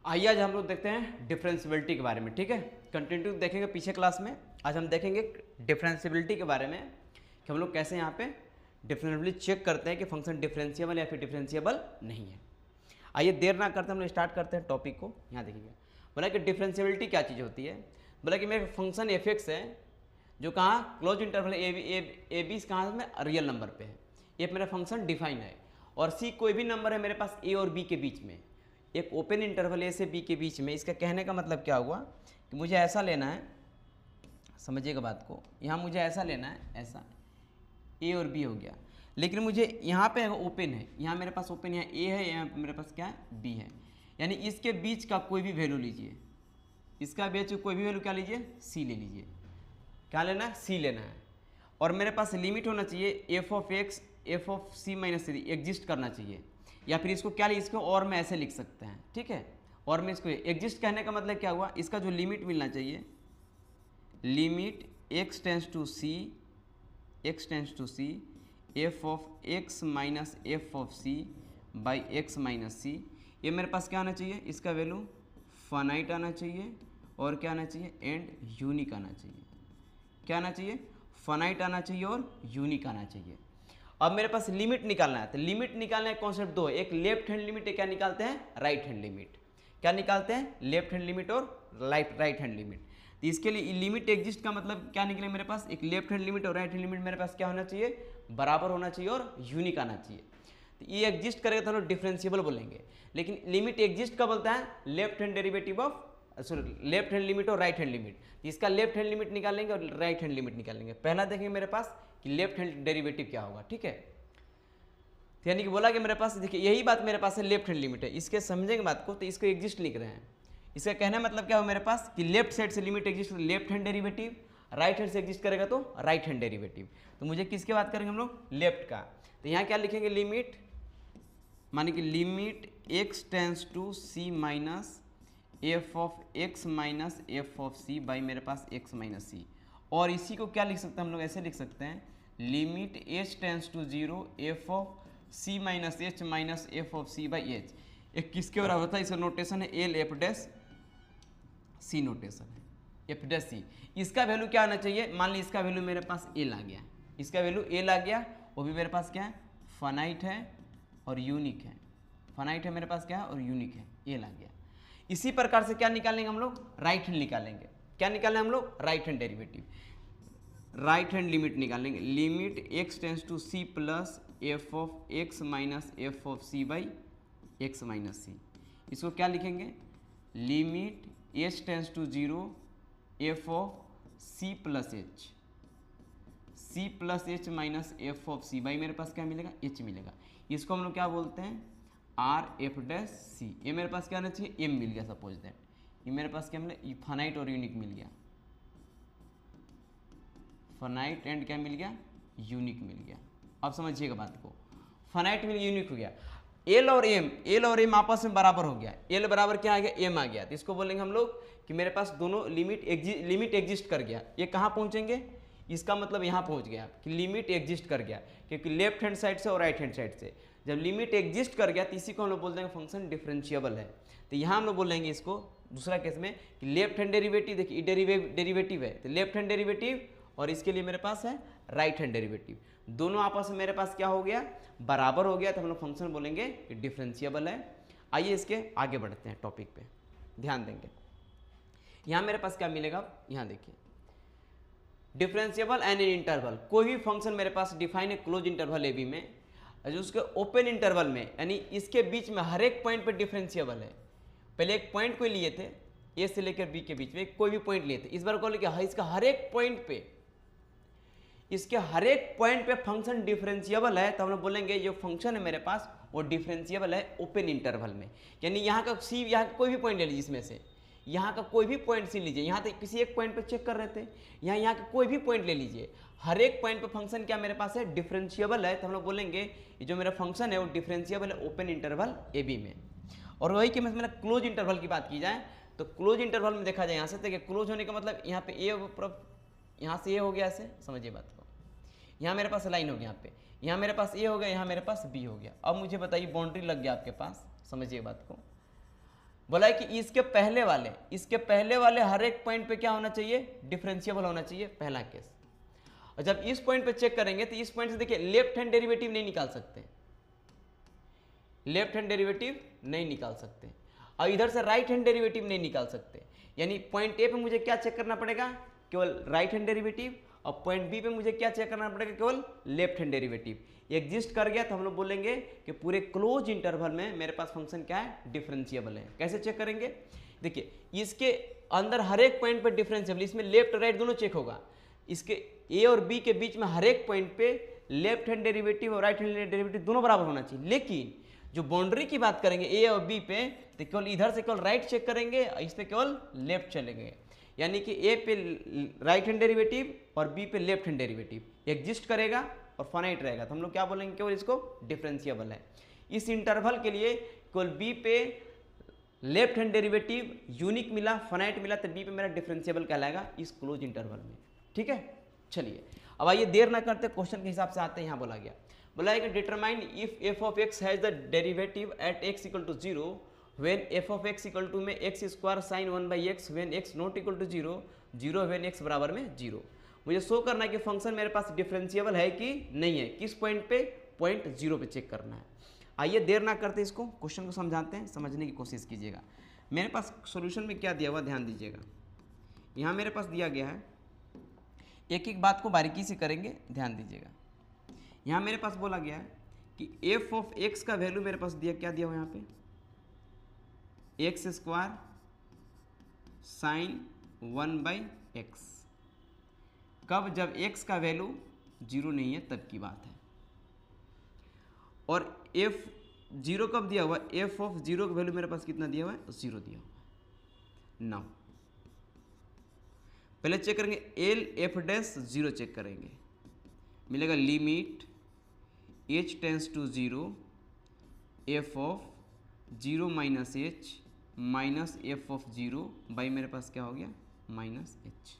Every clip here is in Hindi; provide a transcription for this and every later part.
आइए आज हम लोग देखते हैं डिफरेंशियबिलिटी के बारे में। ठीक है, कंटिन्यू देखेंगे पीछे क्लास में। आज हम देखेंगे डिफरेंशियबिलिटी के बारे में कि हम लोग कैसे यहाँ पे डिफरेंशियबिलिटी चेक करते हैं कि फंक्शन डिफरेंशिएबल या फिर डिफरेंशिएबल नहीं है। आइए देर ना करते हम लोग स्टार्ट करते हैं टॉपिक को। यहाँ देखिएगा, बोला कि डिफरेंशियबिलिटी क्या चीज़ होती है। बोला कि मेरे फंक्शन एफ एक्स है जो कहाँ क्लोज इंटरवल ए बी कहाँ में रियल नंबर पे है। ये मेरा फंक्शन डिफाइन है और सी कोई भी नंबर है मेरे पास ए और बी के बीच में, एक ओपन इंटरवल ए से बी के बीच में। इसका कहने का मतलब क्या हुआ कि मुझे ऐसा लेना है, समझिएगा बात को, यहाँ मुझे ऐसा लेना है, ऐसा ए और बी हो गया, लेकिन मुझे यहाँ पे ओपन है, यहाँ मेरे पास ओपन, यहाँ ए है, यहाँ मेरे पास क्या है बी है। यानी इसके बीच का कोई भी वैल्यू लीजिए, इसका बीच कोई भी वैल्यू क्या लीजिए, सी ले लीजिए। क्या लेना है, सी लेना है। और मेरे पास लिमिट होना चाहिए f of x f of c minus three exist करना चाहिए, या फिर इसको क्या इसको और में ऐसे लिख सकते हैं। ठीक है, और में इसको एग्जिस्ट कहने का मतलब क्या हुआ, इसका जो लिमिट मिलना चाहिए, limit x tends to c f of x minus f of c by x minus c, ये मेरे पास क्या आना चाहिए, इसका वैल्यू फाइनाइट आना चाहिए और क्या आना चाहिए, एंड यूनिक आना चाहिए। क्या आना चाहिए, फाइनाइट आना चाहिए और यूनिक आना चाहिए। अब मेरे पास लिमिट निकालना है, तो लिमिट निकालने का कॉन्सेप्ट दो है, एक लेफ्ट हैंड लिमिट, क्या निकालते हैं, राइट हैंड लिमिट। क्या निकालते हैं, लेफ्ट हैंड लिमिट और राइट हैंड लिमिट। तो इसके लिए लिमिट एग्जिस्ट का मतलब क्या निकले मेरे पास, एक लेफ्ट हैंड लिमिट और राइट हैंड लिमिट मेरे पास क्या होना चाहिए, बराबर होना चाहिए और यूनिक आना चाहिए। तो ये एग्जिस्ट करेगा तो हम लोग डिफरेंशिएबल बोलेंगे, लेकिन लिमिट एग्जिस्ट का बोलता है left hand derivative of left hand limit और राइट हैंड लिमिट। इसका लेफ्ट हैंड लिमिट निकालेंगे और राइट हैंड लिमिट निकालेंगे। पहला देखेंगे मेरे पास कि लेफ्ट हैंड डेरिवेटिव क्या होगा। ठीक है, तो यानी कि बोला कि मेरे पास देखिए यही बात मेरे पास है, लेफ्ट हैंड लिमिट है, इसके समझेंगे बात को, तो इसको एग्जिस्ट लिख रहे हैं। इसका कहना मतलब क्या हो मेरे पास कि लेफ्ट साइड से limit exist, left hand derivative, right hand से एग्जिस्ट करेगा तो राइट हैंड डेरिवेटिव। तो मुझे किसके बात करेंगे हम लोग, लेफ्ट का। तो यहाँ क्या लिखेंगे, लिमिट माने कि limit x tends to c minus f of x minus f of c by मेरे पास एक्स माइनस सी। और इसी को क्या लिख सकते हैं हम लोग, ऐसे लिख सकते हैं, limit h tends to zero f of c minus h minus f of c by h. एक किसके बराबर था, इसका नोटेशन है L f dash c, notation है एफ डैश सी। इसका वैल्यू क्या आना चाहिए, मान ली इसका वैल्यू मेरे पास एल आ गया, इसका वैल्यू एल आ गया, वो भी मेरे पास क्या है, फाइनाइट है और यूनिक है। फाइनाइट है मेरे पास क्या है और यूनिक है, एल आ गया। इसी प्रकार से क्या निकालेंगे हम लोग, राइट हैंड निकालेंगे। क्या निकालें हम लोग, right hand derivative, right hand limit निकालेंगे, limit x tends to c plus f of x minus f of c by x minus c. इसको क्या लिखेंगे, limit h tends to zero f of c plus h minus f of c by मेरे पास क्या मिलेगा, एच मिलेगा। इसको हम लोग क्या बोलते हैं, आर एफ डैश सी। ये मेरे पास क्या आना चाहिए, एम मिल गया, सपोज दैट ये मेरे पास क्या मिला, फाइनाइट और यूनिक मिल गया, फाइनाइट एंड क्या मिल गया, यूनिक मिल गया। अब समझिएगा बात को, फाइनाइट मिल गया, यूनिक हो गया। एल और एम आपस में बराबर हो गया, एल बराबर क्या आ गया, एम आ गया। तो इसको बोलेंगे हम लोग कि मेरे पास दोनों लिमिट एग्जिस्ट कर गया। ये कहाँ पहुँचेंगे, इसका मतलब यहाँ पहुँच गया कि लिमिट एग्जिस्ट कर गया, क्योंकि लेफ्ट हैंड साइड से और राइट हैंड साइड से जब लिमिट एग्जिस्ट कर गया तो इसी को हम लोग बोल देंगे फंक्शन डिफरेंशिएबल है। तो यहाँ हम लोग बोलेंगे इसको दूसरा केस में कि लेफ्ट हैंड डेरिवेटिव, देखिए डेरिवेटिव है तो लेफ्ट हैंड डेरिवेटिव, और इसके लिए मेरे पास है राइट हैंड डेरिवेटिव, दोनों आपस में मेरे पास क्या हो गया, बराबर हो गया, तो हम लोग फंक्शन बोलेंगे कि डिफरेंशिएबल है। आइए इसके आगे बढ़ते हैं टॉपिक पे, ध्यान देंगे। यहाँ मेरे पास क्या मिलेगा, यहाँ देखिए, डिफरेंशिएबल एंड इन इंटरवल, कोई भी फंक्शन मेरे पास डिफाइन है क्लोज इंटरवल ए बी में, जो उसके ओपन इंटरवल में, यानी इसके बीच में हर एक पॉइंट पे डिफरेंशिएबल है। पहले एक पॉइंट को लिए थे, ए से लेकर बी के बीच में कोई भी पॉइंट लिए थे, इस बार को लेकर इसका हर एक पॉइंट पे, इसके हर एक पॉइंट पे फंक्शन डिफरेंशिएबल है। तो हम लोग बोलेंगे जो फंक्शन है मेरे पास वो डिफरेंशिएबल है ओपन इंटरवल में। यानी यहाँ का सी, यहाँ का कोई भी पॉइंट ले लीजिए, इसमें से यहाँ का कोई भी पॉइंट सी लीजिए, यहाँ तक किसी एक पॉइंट पे चेक कर रहे थे, यहाँ का कोई भी पॉइंट ले लीजिए, हर एक पॉइंट पे फंक्शन क्या मेरे पास है, डिफरेंशिएबल है। तो हम लोग बोलेंगे ये जो मेरा फंक्शन है वो डिफरेंशिएबल है ओपन इंटरवल ए बी में। और वही कि मेरा क्लोज इंटरवल की बात की जाए तो क्लोज इंटरवल में देखा जाए, यहाँ से देखिए क्लोज होने का मतलब यहाँ पे ए, यहाँ से ए हो गया, ऐसे समझिए बात को, यहाँ मेरे पास लाइन हो गया, यहाँ मेरे पास ए हो गया, यहाँ मेरे पास बी हो गया। अब मुझे बताइए बाउंड्री लग गया आपके पास, समझिए बात को, बोला है कि इसके पहले वाले हर एक पॉइंट पे क्या होना चाहिए, डिफरेंशिएबल होना चाहिए, पहला केस। और जब इस पॉइंट पे चेक करेंगे तो इस पॉइंट से देखिए लेफ्ट हैंड डेरिवेटिव नहीं निकाल सकते, लेफ्ट हैंड डेरिवेटिव नहीं निकाल सकते, और इधर से राइट हैंड डेरिवेटिव नहीं निकाल सकते। यानी पॉइंट ए पे मुझे क्या चेक करना पड़ेगा, केवल राइट हैंड डेरिवेटिव, और पॉइंट बी पे मुझे क्या चेक करना पड़ेगा, केवल लेफ्ट हैंड डेरिवेटिव। एग्जिस्ट कर गया तो हम लोग बोलेंगे कि पूरे क्लोज इंटरवल में मेरे पास फंक्शन क्या है, डिफरेंशिएबल है। कैसे चेक करेंगे, देखिए इसके अंदर हर एक पॉइंट पर डिफरेंशिएबल, इसमें लेफ्ट राइट दोनों चेक होगा। इसके ए और बी के बीच में हर एक पॉइंट पे लेफ्ट हैंड डेरिवेटिव और राइट हैंड डेरिवेटिव दोनों बराबर होना चाहिए। लेकिन जो बाउंड्री की बात करेंगे ए और बी पे, तो केवल इधर से केवल राइट चेक करेंगे, इस पे केवल लेफ्ट चलेंगे। यानी कि ए पे राइट हैंड डेरिवेटिव और बी पे लेफ्ट हैंड डेरिवेटिव एग्जिस्ट करेगा और फाइनाइट रहेगा, तो हम लोग क्या बोलेंगे, केवल इसको डिफरेंशिएबल है। इस इंटरवल के लिए केवल बी पे लेफ्ट हैंड डेरिवेटिव यूनिक मिला, फाइनाइट मिला, तो बी पे मेरा डिफरेंशिएबल कहलाएगा इस क्लोज इंटरवल में। ठीक है, चलिए अब आइए देर ना करते, क्वेश्चन के हिसाब से आते हैं। यहाँ बोला है कि determine if f of x has the derivative at x equal to 0 when f of x equal to में x square sine 1/x when x not equal to 0 when x बराबर में 0। मुझे शो करना है कि फंक्शन मेरे पास डिफरेंशिएबल है कि नहीं है, किस पॉइंट पे, पॉइंट 0 पे चेक करना है। आइए देर ना करते इसको क्वेश्चन को समझाते हैं, समझने की कोशिश कीजिएगा। मेरे पास सॉल्यूशन में क्या दिया हुआ ध्यान दीजिएगा। यहाँ मेरे पास दिया गया है, एक एक बात को बारीकी से करेंगे, ध्यान दीजिएगा। यहाँ मेरे पास बोला गया है कि एफ ऑफ एक्स का वैल्यू मेरे पास दिया, क्या दिया हुआ यहाँ पे, एक्स स्क्वायर साइन 1/x। कब, जब x का वैल्यू 0 नहीं है तब की बात है। और एफ 0 कब दिया हुआ, एफ ऑफ 0 का वैल्यू मेरे पास कितना दिया हुआ है, 0 दिया हुआ है। नाउ पहले चेक करेंगे एल एफ डैश 0 चेक करेंगे, मिलेगा limit h tends to 0 f of 0 minus h minus f of 0 by मेरे पास क्या हो गया, माइनस एच।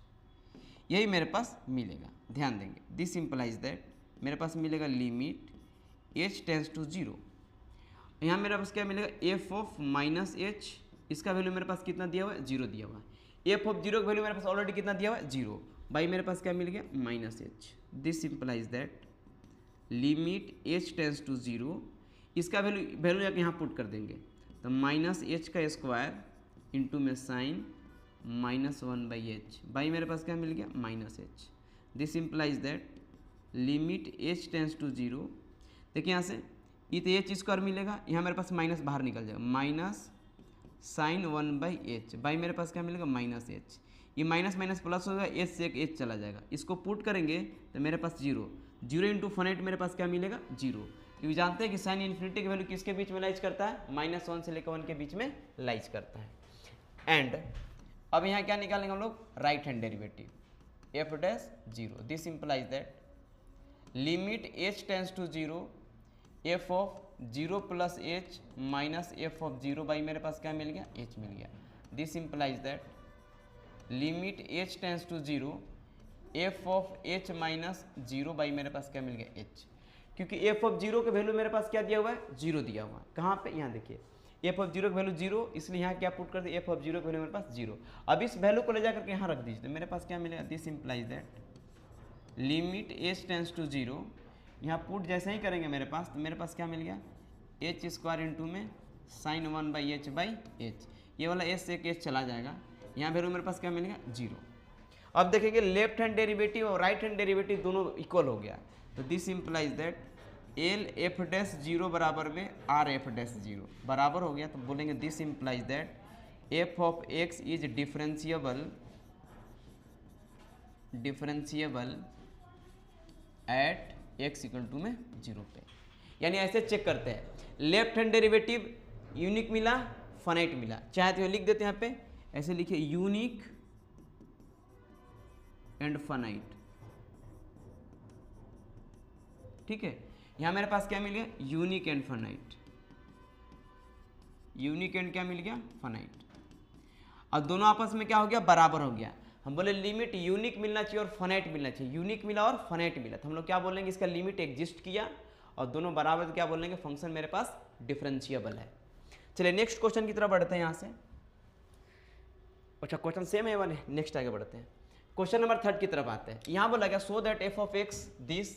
यही मेरे पास मिलेगा, ध्यान देंगे। दिस इंप्लाइज दैट मेरे पास मिलेगा लिमिट h टेंस टू 0, यहाँ मेरे पास क्या मिलेगा, एफ ऑफ माइनस एच, इसका वैल्यू मेरे पास कितना दिया हुआ है, 0 दिया हुआ है। एफ ऑफ 0 का वैल्यू मेरे पास ऑलरेडी कितना दिया हुआ है, 0 बाई मेरे पास क्या मिल गया, minus h. This implies that limit h tends to 0, इसका वैल्यू जाके यहाँ पुट कर देंगे, तो माइनस एच का स्क्वायर इंटू में साइन -1/h बाई मेरे पास क्या मिल गया, minus h. This implies that limit h tends to 0, देखिए यहाँ से ये तो एच स्क्वायर मिलेगा, यहाँ मेरे पास माइनस बाहर निकल जाएगा, माइनस साइन 1/h बाई मेरे पास क्या मिलेगा, माइनस एच। ये माइनस माइनस प्लस होगा, एच से एक एच चला जाएगा, इसको पुट करेंगे तो मेरे पास 0 इंटू फाइनाइट मेरे पास क्या मिलेगा, 0। क्योंकि जानते हैं कि साइन इन्फिनिटी की वैल्यू किसके बीच में लाइज करता है, -1 से लेकर 1 के बीच में लाइज करता है। एंड अब यहाँ क्या निकालेंगे हम लोग, right hand derivative f dash 0। This implies that limit h tends to 0 f of 0 plus h minus f of 0 by मेरे पास क्या मिल गया, h मिल गया। This implies that limit h tends to 0 f of h minus 0 by मेरे पास क्या मिल गया, h। क्योंकि एफ ऑफ 0 के वैल्यू मेरे पास क्या दिया हुआ है, 0 दिया हुआ है। कहाँ पे, यहाँ देखिए एफ ऑफ 0 का वैल्यू 0, इसलिए यहाँ क्या पुट कर दिया, एफ ऑफ 0 का वैल्यू मेरे पास 0। अब इस वैल्यू को ले जाकर के यहाँ रख दीजिए, तो मेरे पास क्या मिलेगा, this implies that limit h tends to 0, यहाँ पुट जैसे ही करेंगे मेरे पास, तो मेरे पास क्या मिल गया, एच स्क्वायर इंटू में साइन 1/h बाई एच। ये वाला एच से एक एच चला जाएगा, यहाँ वैल्यू मेरे पास क्या मिलेगा, 0। अब देखेंगे लेफ्ट हैंड डेरिवेटिव और राइट हैंड डेरिवेटिव दोनों इक्वल हो गया, तो this implies that L f dash 0 बराबर में आर एफ डैश 0 बराबर हो गया, तो बोलेंगे this implies that f of x is differentiable at x equal to में 0 पे। यानी ऐसे चेक करते हैं, लेफ्ट हैंड डेरिवेटिव यूनिक मिला, फाइनाइट मिला, चाहे तो लिख देते हैं यहाँ पे, ऐसे लिखिए यूनिक एंड फाइनाइट। ठीक है, यहाँ मेरे पास क्या मिल गया, unique and finite, unique and क्या मिल गया, फाइनाइट। अब दोनों आपस में क्या हो गया, बराबर हो गया। हम बोले लिमिट यूनिक मिलना चाहिए और फाइनाइट मिलना चाहिए, यूनिक मिला और फाइनाइट मिला, तो हम लोग क्या बोलेंगे, इसका लिमिट एग्जिस्ट किया और दोनों बराबर, तो क्या बोलेंगे, फंक्शन मेरे पास डिफरेंशिएबल है। चलिए नेक्स्ट क्वेश्चन की तरफ बढ़ते हैं यहाँ से। अच्छा क्वेश्चन सेम है वाले, नेक्स्ट आगे बढ़ते हैं। क्वेश्चन नंबर 3 की तरफ आते हैं। यहाँ बोला गया so that f of x this,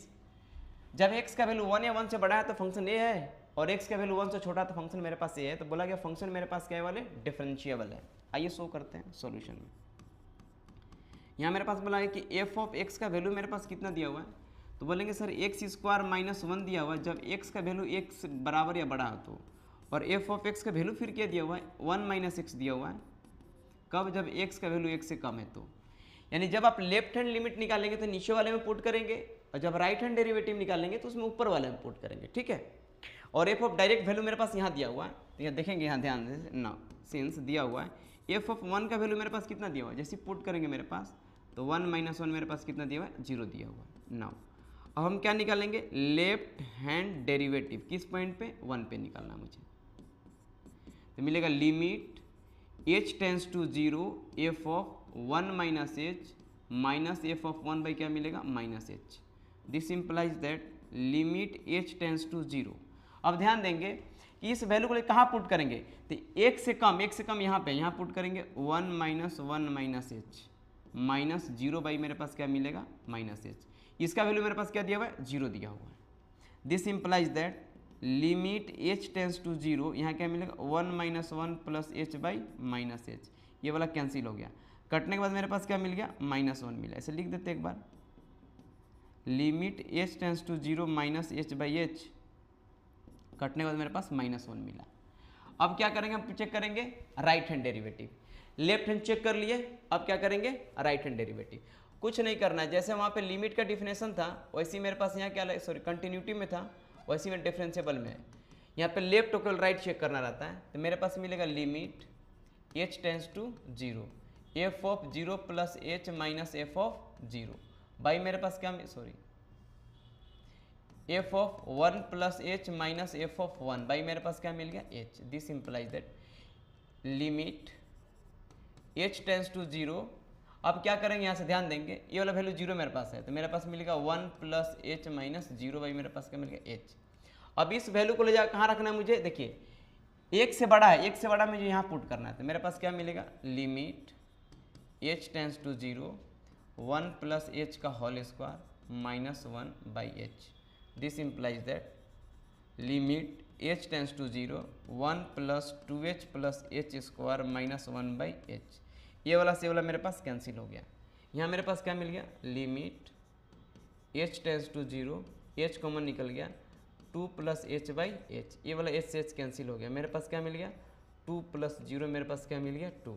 जब x का वैल्यू 1 या 1 से बड़ा है तो फंक्शन ए है, और x का वैल्यू 1 से छोटा तो फंक्शन मेरे पास ए है। तो बोला गया फंक्शन मेरे पास क्या है वाले, डिफरेंशिएबल है। आइए शो करते हैं सॉल्यूशन में। यहाँ मेरे पास बोला है कि एफ ऑफ एक्स का वैल्यू मेरे पास कितना दिया हुआ है, तो बोलेंगे सर एक्स स्क्वायर माइनस 1 दिया हुआ है जब एक्स का वैल्यू एक्स बराबर या बड़ा हो तो, और एफ ऑफ एक्स का वैल्यू फिर क्या दिया हुआ है, 1 माइनस एक्स दिया हुआ है, कब, जब एक्स का वैल्यू एक्स से कम है तो। यानी जब आप लेफ्ट हैंड लिमिट निकालेंगे तो नीचे वाले में पुट करेंगे, और जब राइट हैंड डेरिवेटिव निकालेंगे तो उसमें ऊपर वाले में पुट करेंगे, ठीक है। और एफ ऑफ डायरेक्ट वैल्यू मेरे पास यहाँ दिया हुआ है, तो यहाँ देखेंगे, यहाँ ध्यान से ना, सिंस दिया हुआ है एफ ऑफ 1 का वैल्यू मेरे पास कितना दिया हुआ है, जैसे पुट करेंगे मेरे पास तो 1 माइनस 1 मेरे पास कितना दिया हुआ है, 0 दिया हुआ है। नाउ अब हम क्या निकालेंगे, लेफ्ट हैंड डेरिवेटिव, किस पॉइंट पे, 1 पे निकालना मुझे। तो मिलेगा limit h tends to 0 f of 1 minus h minus f of 1 by क्या मिलेगा, minus h. This implies that limit h tends to 0। अब ध्यान देंगे कि इस वैल्यू को कहाँ पुट करेंगे, तो एक से कम यहाँ पे, यहाँ पुट करेंगे 1 minus 1 minus h minus 0 by मेरे पास क्या मिलेगा, माइनस एच। इसका वैल्यू मेरे पास क्या दिया हुआ है, 0 दिया हुआ है। This implies that limit h tends to 0, यहाँ क्या मिलेगा, 1 minus 1 plus h by minus h, ये वाला कैंसिल हो गया। कटने के बाद मेरे पास क्या मिल गया, माइनस 1 मिला। ऐसे लिख देते एक बार, limit h tends to 0 minus h by h, कटने के बाद मेरे पास माइनस 1 मिला। अब क्या करेंगे, हम चेक करेंगे right hand derivative. Left hand check कर लिए, अब क्या करेंगे, राइट हैंड डेरिवेटिव। कुछ नहीं करना है, जैसे वहाँ पे लिमिट का डिफिनेशन था वैसे मेरे पास यहाँ क्या, सॉरी कंटिन्यूटी में था, वैसे में डिफरेंशिएबल में है। यहाँ पे लेफ्ट और राइट चेक करना रहता है। तो मेरे पास मिलेगा limit h tends to 0 f of 0 plus h minus f of 0 by मेरे पास क्या, sorry f of 1 plus h minus f of 1 by मेरे पास क्या मिल गया, h। This implies that limit h tends to 0। अब क्या करेंगे, यहाँ से ध्यान देंगे, ये वाला वैल्यू 0 मेरे पास है, तो मेरे पास मिलेगा 1 प्लस एच माइनस 0 बाई मेरे पास क्या मिल गया, h। अब इस वैल्यू को ले जा कहाँ रखना है मुझे, देखिए एक से बड़ा है, एक से बड़ा मुझे यहाँ पुट करना है, तो मेरे पास क्या मिलेगा, limit h tends to 0 1 plus h का whole square minus 1 by h. This implies that limit h tends to 0 1 plus 2h plus h square minus 1 by h. ये वाला से वाला मेरे पास कैंसिल हो गया। यहाँ मेरे पास क्या मिल गया, limit h tends to 0 h common निकल गया 2 प्लस एच बाई एच, ये वाला h से h कैंसिल हो गया। मेरे पास क्या मिल गया, 2 प्लस 0 मेरे पास क्या मिल गया, 2।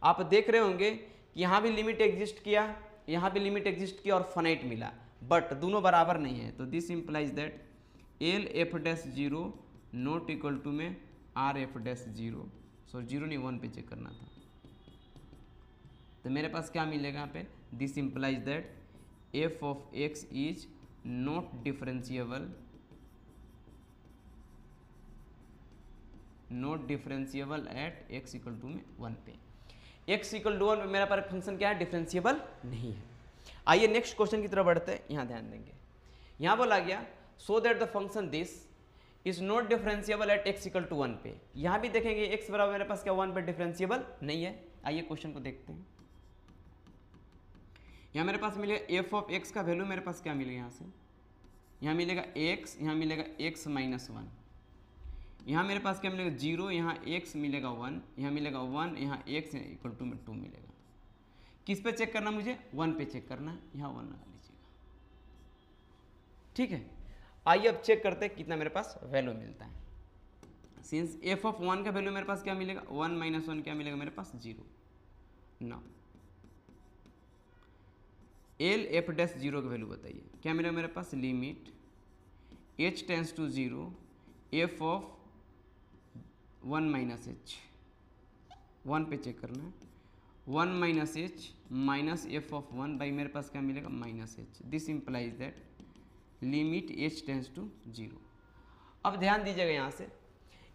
आप देख रहे होंगे कि यहाँ भी लिमिट एग्जिस्ट किया, यहाँ भी लिमिट एग्जिस्ट किया और फाइनाइट मिला, बट दोनों बराबर नहीं है। तो this implies that L f dash 0 not equal to में आर एफ डैश 0, सो 0 नहीं 1 पे चेक करना था। तो मेरे पास क्या मिलेगा यहाँ पे, this implies that f of x is not differentiable, not differentiable at x equal to में 1 पे। एक्स इक्वल टू 1 पे मेरा पर फंक्शन क्या है, डिफरेंशिएबल नहीं है। आइए नेक्स्ट क्वेश्चन की तरफ बढ़ते हैं। यहाँ ध्यान देंगे, यहाँ बोला गया so that the function this is not differentiable at x equal to 1 पे। यहाँ भी देखेंगे एक्स बराबर मेरे पास क्या 1 पे डिफरेंशिएबल नहीं है। आइए क्वेश्चन को देखते हैं। यहाँ मेरे पास मिलेगा एफ ऑफ एक्स का वैल्यू मेरे पास क्या मिलेगा, यहाँ से यहाँ मिलेगा एक्स, यहाँ मिलेगा एक्स माइनस 1, यहाँ मेरे पास क्या मिलेगा 0, यहाँ x मिलेगा 1, यहाँ मिलेगा 1, यहाँ x इक्वल टू में 2 मिलेगा। किस पे चेक करना मुझे, 1 पे चेक करना है, यहाँ 1 लगा लीजिएगा, ठीक है। आइए अब चेक करते हैं कितना मेरे पास वैल्यू मिलता है। सिंस एफ ऑफ 1 का वैल्यू मेरे पास क्या मिलेगा, 1 माइनस 1 क्या मिलेगा मेरे पास 0। नाउ एल एफ डैश 0 का वैल्यू बताइए क्या मिलेगा मेरे पास, limit h tends to 0 f of 1 minus h, 1 पे चेक करना है, 1 minus h minus f of 1 by मेरे पास क्या मिलेगा minus h. This implies that limit h tends to 0। अब ध्यान दीजिएगा, यहाँ से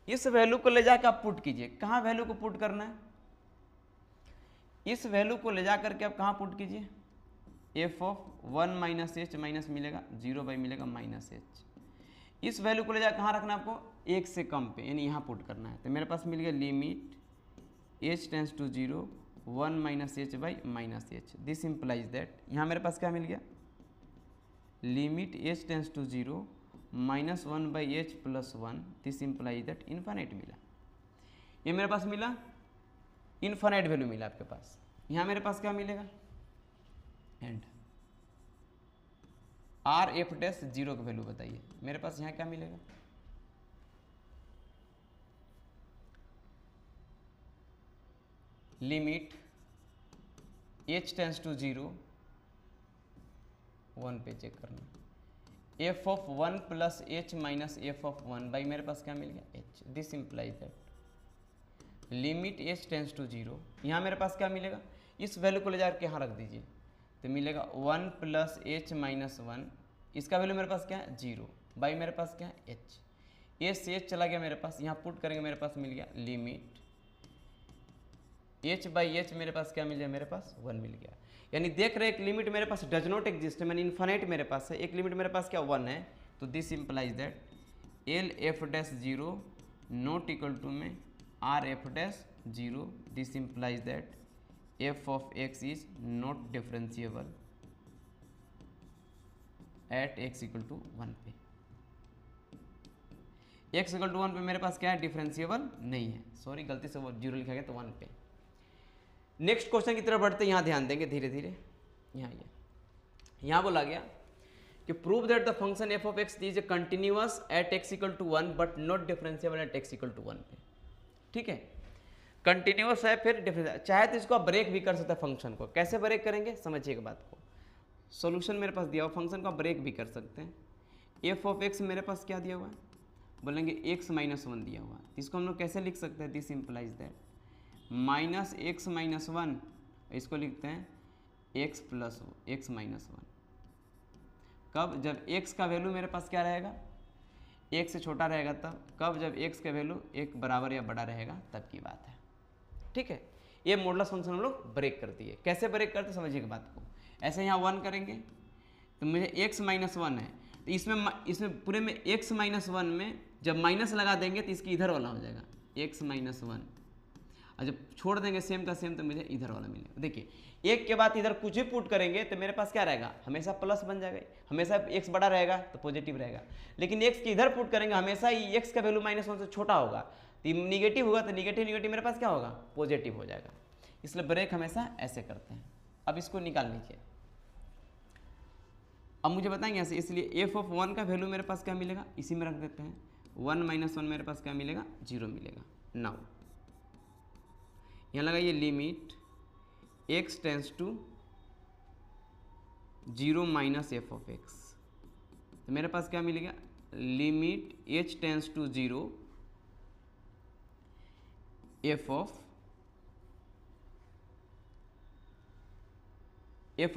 इस वैल्यू को ले जाकर आप पुट कीजिए। कहाँ वैल्यू को पुट करना है, इस वैल्यू को ले जा करके आप कहाँ पुट कीजिए, F of 1 minus h minus मिलेगा 0 बाई मिलेगा माइनस एच। इस वैल्यू को ले जाकर कहाँ रखना है आपको, एक से कम पे, यानी यहाँ पुट करना है। तो मेरे पास मिल गया limit h tends to 0 1 minus h by minus h. This implies that, यहाँ मेरे पास क्या मिल गया, limit h tends to 0 minus 1 by h plus 1। This implies that infinite मिला। ये मेरे पास मिला इन्फाइनाइट वैल्यू मिला आपके पास। यहाँ मेरे पास क्या मिलेगा, एंड आर एफ डैश 0 की वैल्यू बताइए। मेरे पास यहाँ क्या मिलेगा, लिमिट h टेंस टू 0 1 पे चेक करना, f of 1 plus h minus f of 1 by मेरे पास क्या मिल गया h। This implies that limit h tends to 0, यहाँ मेरे पास क्या मिलेगा, इस वैल्यू को ले जाकर यहाँ रख दीजिए, तो मिलेगा 1 प्लस h माइनस 1, इसका वैल्यू मेरे पास क्या है 0 बाई मेरे पास क्या है h। h से h चला गया मेरे पास, यहाँ पुट करेंगे मेरे पास मिल गया लिमिट h बाई h, मेरे पास क्या मिल गया, मेरे पास 1 मिल गया। यानी देख रहे एक लिमिट मेरे पास डज नॉट एग्जिस्ट है, मैंने इन्फाइनाइट मेरे पास है, एक लिमिट मेरे पास क्या 1 है। तो this implies that L f dash 0 not equal to में are f dash 0। This implies that f of x is not differentiable at x equal to 1 पे। एक्स इक्वल टू 1 पे मेरे पास क्या है, डिफरेंशिएबल नहीं है, सॉरी गलती से वो 0 लिखा गया, तो 1 पे। नेक्स्ट क्वेश्चन की तरफ बढ़ते, यहाँ ध्यान देंगे धीरे धीरे। यहाँ बोला गया कि prove that the function f of x is a continuous at x equal to 1 but not differentiable at x equal to 1 पे। ठीक है, कंटिन्यूअस है फिर डिफरेंस, चाहे तो इसको आप ब्रेक भी कर सकते हैं फंक्शन को। कैसे ब्रेक करेंगे समझिएगा बात को। सॉल्यूशन मेरे पास दिया हुआ, फंक्शन को आप ब्रेक भी कर सकते हैं। एफ ऑफ एक्स मेरे पास क्या दिया हुआ है, बोलेंगे x माइनस 1 दिया हुआ है, इसको हम लोग कैसे लिख सकते हैं, this implies that minus x minus 1, इसको लिखते हैं x प्लस एक्स माइनस 1। कब, जब x का वैल्यू मेरे पास क्या रहेगा, 1 से छोटा रहेगा तब। कब, जब x का वैल्यू 1 बराबर या बड़ा रहेगा तब की बात है। ठीक है, ये मॉडुलस फंक्शन हम लोग ब्रेक करती है। कैसे ब्रेक करते समझिएगा बात को। ऐसे यहाँ 1 करेंगे तो मुझे x माइनस 1 है, तो इसमें पूरे में x माइनस 1 में जब माइनस लगा देंगे तो इसकी इधर वाला हो जाएगा x माइनस 1, और जब छोड़ देंगे सेम का सेम तो मुझे इधर वाला मिलेगा। देखिए एक के बाद इधर कुछ भी पुट करेंगे तो मेरे पास क्या रहेगा, हमेशा प्लस बन जाएगा। हमेशा x बड़ा रहेगा तो पॉजिटिव रहेगा, लेकिन x के इधर पुट करेंगे हमेशा ही x का वैल्यू माइनस 1 से छोटा होगा, तो निगेटिव होगा, तो निगेटिव निगेटिव मेरे पास क्या होगा, पॉजिटिव हो जाएगा। इसलिए ब्रेक हमेशा ऐसे करते हैं। अब इसको निकाल लीजिए। अब मुझे बताएंगे ऐसे, इसलिए एफ ऑफ 1 का वैल्यू मेरे पास क्या मिलेगा, इसी में रख देते हैं। 1 माइनस 1 मेरे पास क्या मिलेगा, 0 मिलेगा। नाउ यहाँ लगाइए limit x tends to 0 minus f of x, तो मेरे पास क्या मिलेगा, limit h tends to 0 f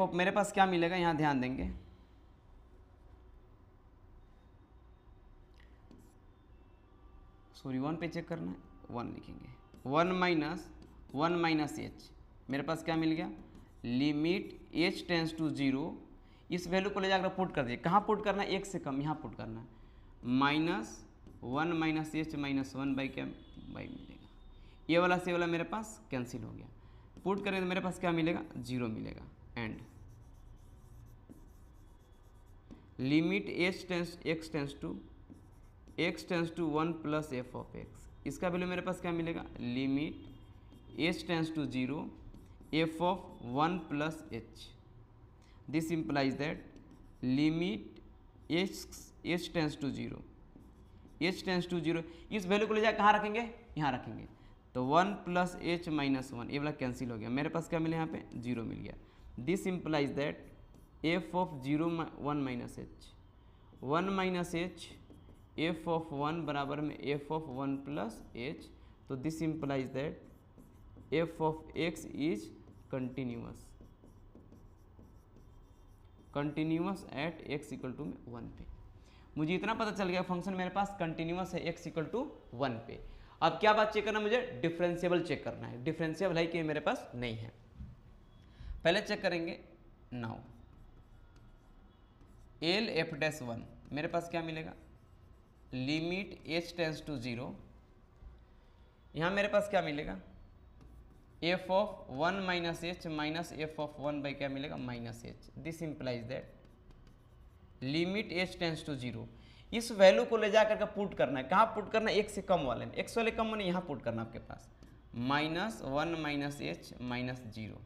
of मेरे पास क्या मिलेगा, यहाँ ध्यान देंगे, सॉरी 1 पे चेक करना है, 1 लिखेंगे। 1 माइनस एच मेरे पास क्या मिल गया, लिमिट h टेंस टू 0, इस वैल्यू को ले जाकर पुट कर दिए। कहाँ पुट करना है, 1 से कम, यहाँ पुट करना है। Minus 1 minus h minus 1 by क्या बाई मिलेगा, ये वाला से वाला मेरे पास कैंसिल हो गया। पुट करें तो मेरे पास क्या मिलेगा, 0 मिलेगा। And limit x tends to 1 plus f of x, इसका वैल्यू मेरे पास क्या मिलेगा, limit h tends to 0 f of 1 plus h. This implies that limit h tends to 0 इस वैल्यू को ले जाकर कहाँ रखेंगे, यहाँ रखेंगे, तो 1 प्लस एच माइनस 1, ये वाला कैंसिल हो गया। मेरे पास क्या मिले, यहाँ पे 0 मिल गया। This implies that f of 1 minus h f of 1 बराबर में एफ ऑफ 1 प्लस एच। तो this implies that f of x is continuous at x equal to में 1 पे। मुझे इतना पता चल गया फंक्शन मेरे पास कंटिन्यूअस है एक्स इक्वल टू 1 पे। अब क्या बात चेक करना, मुझे डिफरेंशिएबल चेक करना है। डिफरेंशिएबल है कि मेरे पास नहीं है, पहले चेक करेंगे। नाउ एल एफ डैश 1 मेरे पास क्या मिलेगा, लिमिट h टेंस टू 0, यहाँ मेरे पास क्या मिलेगा, f of 1 minus h minus f of 1 by क्या मिलेगा, minus h. This implies that limit h tends to 0, इस वैल्यू को ले जाकर के पुट करना है, कहाँ पुट करना है, x से कम वाले में, x वाले कम में यहाँ पुट करना आपके पास, minus 1 minus h minus 0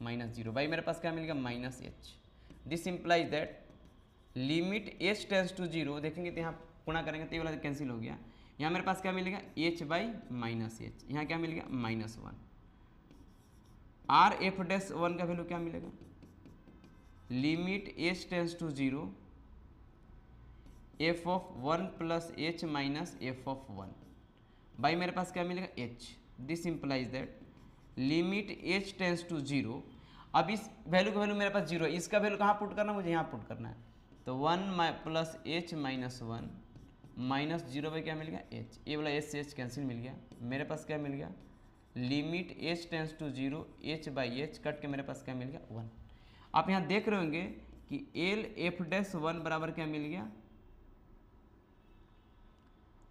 minus 0 by मेरे पास क्या मिलेगा, minus h. This implies that limit h tends to 0, देखेंगे तो यहाँ गुणा करेंगे तो ये वाला कैंसिल हो गया, यहाँ मेरे पास क्या मिलेगा, h बाई माइनस एच, यहाँ क्या मिलेगा, माइनस 1। आर एफ डैश 1 का वैल्यू क्या मिलेगा, limit h tends to 0 f of 1 plus h minus f of 1 by मेरे पास क्या मिलेगा, h। This implies that limit h tends to 0, अब इस वैल्यू का वैल्यू मेरे पास 0 है, इसका वैल्यू कहाँ पुट करना है, मुझे यहाँ पुट करना है, तो 1 plus h minus 1 minus 0 by क्या मिल गया, h, ये वाला h से h कैंसिल मिल गया, मेरे पास क्या मिल गया, limit h tends to 0 h by h cut के मेरे पास क्या मिल गया, 1। आप यहाँ देख रहे होंगे कि एल एफ डैश 1 बराबर क्या मिल गया,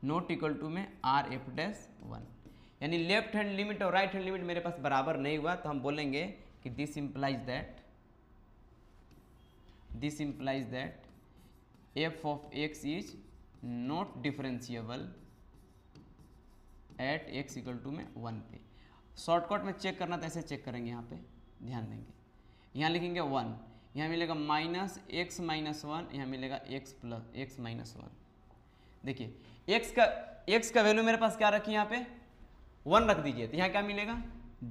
नॉट इक्वल टू में आर एफ डैश 1, यानी लेफ्ट हैंड लिमिट और राइट हैंड लिमिट मेरे पास बराबर नहीं हुआ, तो हम बोलेंगे कि this implies that f of x is not differentiable at x equal to में 1 पे। शॉर्टकट में चेक करना तो ऐसे चेक करेंगे, यहाँ पे ध्यान देंगे, यहाँ लिखेंगे 1, यहाँ मिलेगा माइनस एक्स माइनस 1, यहाँ मिलेगा एक्स प्लस एक्स माइनस 1। देखिए एक्स का वैल्यू मेरे पास क्या रखी, यहाँ पे 1 रख दीजिए, तो यहाँ क्या मिलेगा,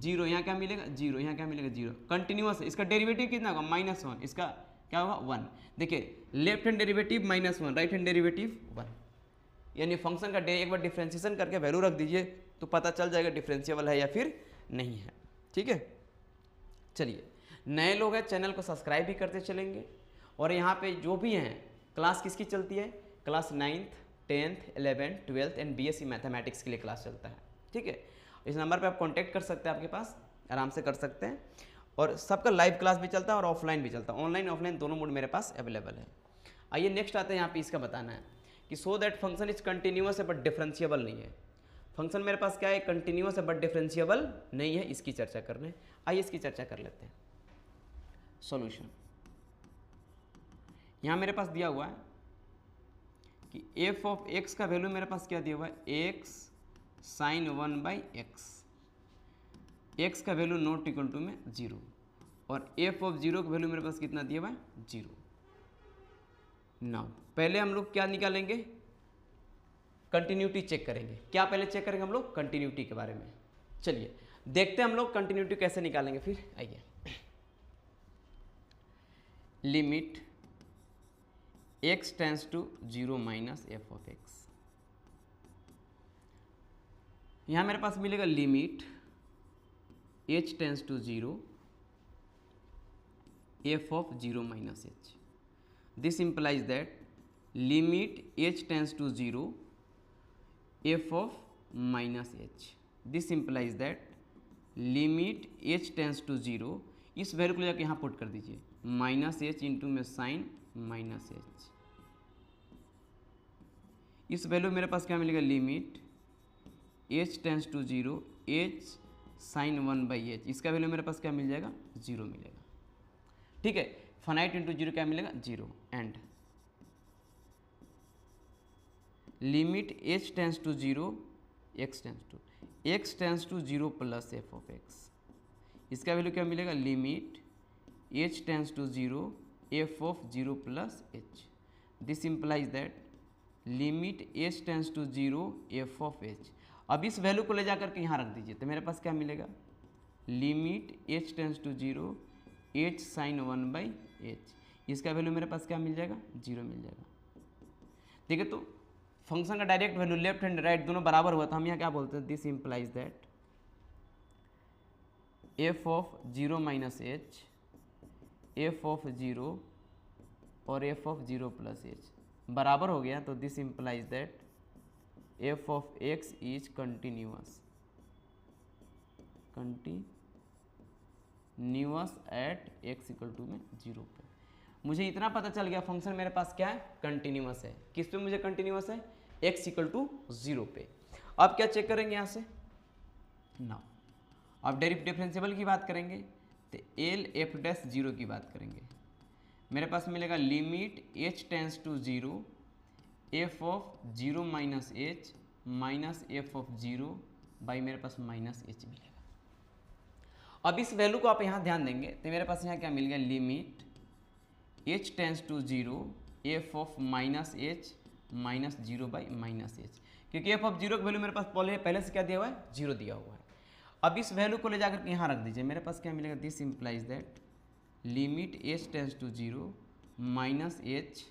0, यहाँ क्या मिलेगा, 0, यहाँ क्या मिलेगा, 0। कंटिन्यूअस है, इसका डेरिवेटिव कितना होगा, -1, इसका क्या होगा, 1। देखिए left hand derivative -1, right hand derivative 1, यानी फंक्शन का एक बार डिफ्रेंशिएशन करके वैल्यू रख दीजिए तो पता चल जाएगा डिफरेंशिएबल है या फिर नहीं है। ठीक है, चलिए नए लोग हैं चैनल को सब्सक्राइब भी करते चलेंगे, और यहाँ पे जो भी हैं क्लास किसकी चलती है, class 9th 10th 11th 12th and BSc mathematics के लिए क्लास चलता है। ठीक है, इस नंबर पे आप कांटेक्ट कर सकते हैं, आपके पास आराम से कर सकते हैं, और सबका लाइव क्लास भी चलता है और ऑफलाइन भी चलता है, ऑनलाइन ऑफलाइन दोनों मोड मेरे पास अवेलेबल है। आइए नेक्स्ट आते हैं, यहाँ पे इसका बताना है कि so that function is continuous है बट डिफरेंशिएबल नहीं है। फंक्शन मेरे पास क्या है, कंटिन्यूअस है बट डिफरेंशिएबल नहीं है, इसकी चर्चा करने, आइए इसकी चर्चा कर लेते हैं। सॉल्यूशन यहाँ मेरे पास दिया हुआ है कि एफ ऑफ एक्स का वैल्यू मेरे पास क्या दिया हुआ है, एक्स साइन 1 बाई एक्स का वैल्यू नॉट इक्वल टू में 0, और एफ ऑफ 0 का वैल्यू मेरे पास कितना दिया हुआ है, 0। नाउ पहले हम लोग क्या निकालेंगे, कंटिन्यूटी चेक करेंगे। क्या पहले चेक करेंगे हम लोग, कंटिन्यूटी के बारे में। चलिए देखते हैं हम लोग कंटिन्यूटी कैसे निकालेंगे। फिर आइए, limit x tends to 0 minus f of x, यहां मेरे पास मिलेगा limit h tends to 0 f of 0 minus h. This implies that limit h tends to 0 f of minus h. This implies that limit h tends to 0, इस वैल्यू को जाकर यहाँ पुट कर दीजिए, माइनस एच इंटू में साइन माइनस एच। इस वैल्यू मेरे पास क्या मिलेगा, limit h tends to 0 h sine 1 by h, इसका वैल्यू मेरे पास क्या मिल जाएगा, 0 मिलेगा। ठीक है, फाइनाइट इंटू 0 क्या मिलेगा, 0, and limit h tends to 0 x tends to 0 plus f of x, इसका वैल्यू क्या मिलेगा, limit h tends to 0 f of 0 plus h. This implies that limit h tends to 0 f of h. अब इस वैल्यू को ले जाकर के यहाँ रख दीजिए, तो मेरे पास क्या मिलेगा, limit h tends to 0 h sine 1 by h, इसका वैल्यू मेरे पास क्या मिल जाएगा, 0 मिल जाएगा। ठीक है, तो फंक्शन का direct value left hand right दोनों बराबर हुआ, तो हम यहाँ क्या बोलते हैं, this implies that f of 0 minus h, f of 0 और एफ ऑफ 0 प्लस एच बराबर हो गया, तो this implies that f of x is continuous at x equal to में 0 पे। मुझे इतना पता चल गया फंक्शन मेरे पास क्या है, कंटिन्यूअस है। किस पे मुझे कंटिन्यूअस है, x इक्वल टू 0 पे। अब क्या चेक करेंगे यहाँ से, नाउ अब डिफरेंशिएबल की बात करेंगे तो एल एफ डैश 0 की बात करेंगे। मेरे पास मिलेगा limit h tends to 0 f of 0 minus h minus f of 0 by मेरे पास माइनस एच मिलेगा। अब इस वैल्यू को आप यहाँ ध्यान देंगे तो मेरे पास यहाँ क्या मिल गया, limit h tends to 0 f of minus h minus 0 by minus h, क्योंकि एफ ऑफ 0 का वैल्यू मेरे पास पहले से क्या दिया हुआ है, 0 दिया हुआ है। अब इस वैल्यू को ले जाकर के यहाँ रख दीजिए, मेरे पास क्या मिलेगा, this implies that limit h tends to 0 minus h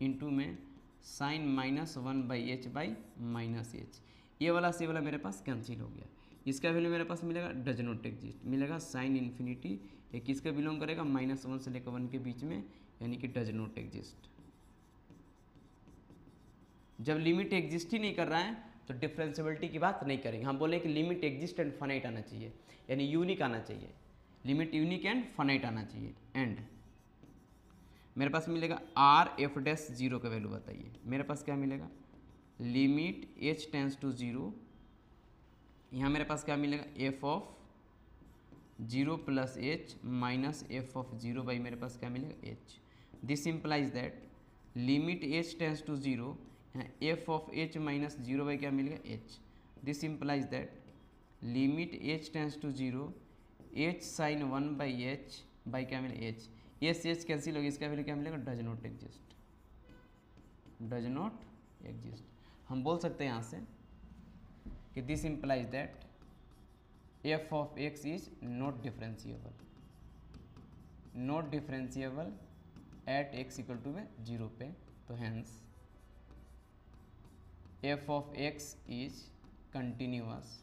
into में sine minus 1 by h by minus h, ये वाला से वाला मेरे पास कैंसिल हो गया। इसका वैल्यू मेरे पास मिलेगा डज नॉट एग्जिस्ट, मिलेगा साइन इन्फिनिटी, ये किसका बिलोंग करेगा, -1 से लेकर 1 के बीच में, यानी कि डज नॉट एग्जिस्ट। जब लिमिट एग्जिस्ट ही नहीं कर रहा है तो डिफरेंशिएबिलिटी की बात नहीं करेंगे, हम बोले कि लिमिट एग्जिस्ट एंड फाइनाइट आना चाहिए, यानी यूनिक आना चाहिए, लिमिट यूनिक एंड फाइनाइट आना चाहिए। एंड मेरे पास मिलेगा आर एफ डैश 0 का वैल्यू बताइए, मेरे पास क्या मिलेगा, लिमिट h टेंस टू 0, यहाँ मेरे पास क्या मिलेगा, f of 0 plus h minus f of 0 by मेरे पास क्या मिलेगा, h। This implies that limit h tends to 0, यहाँ f of h minus 0 by क्या मिलेगा, h। This implies that limit h tends to 0 h sine 1 by h by क्या मिलेगा, h। ये एच कैंसिल होगी, इसका वैल्यू क्या मिलेगा, does not exist, does not exist. हम बोल सकते हैं यहाँ से कि this implies that f of x is not differentiable, not differentiable at x equal to में 0 पे, तो hence f of x is continuous,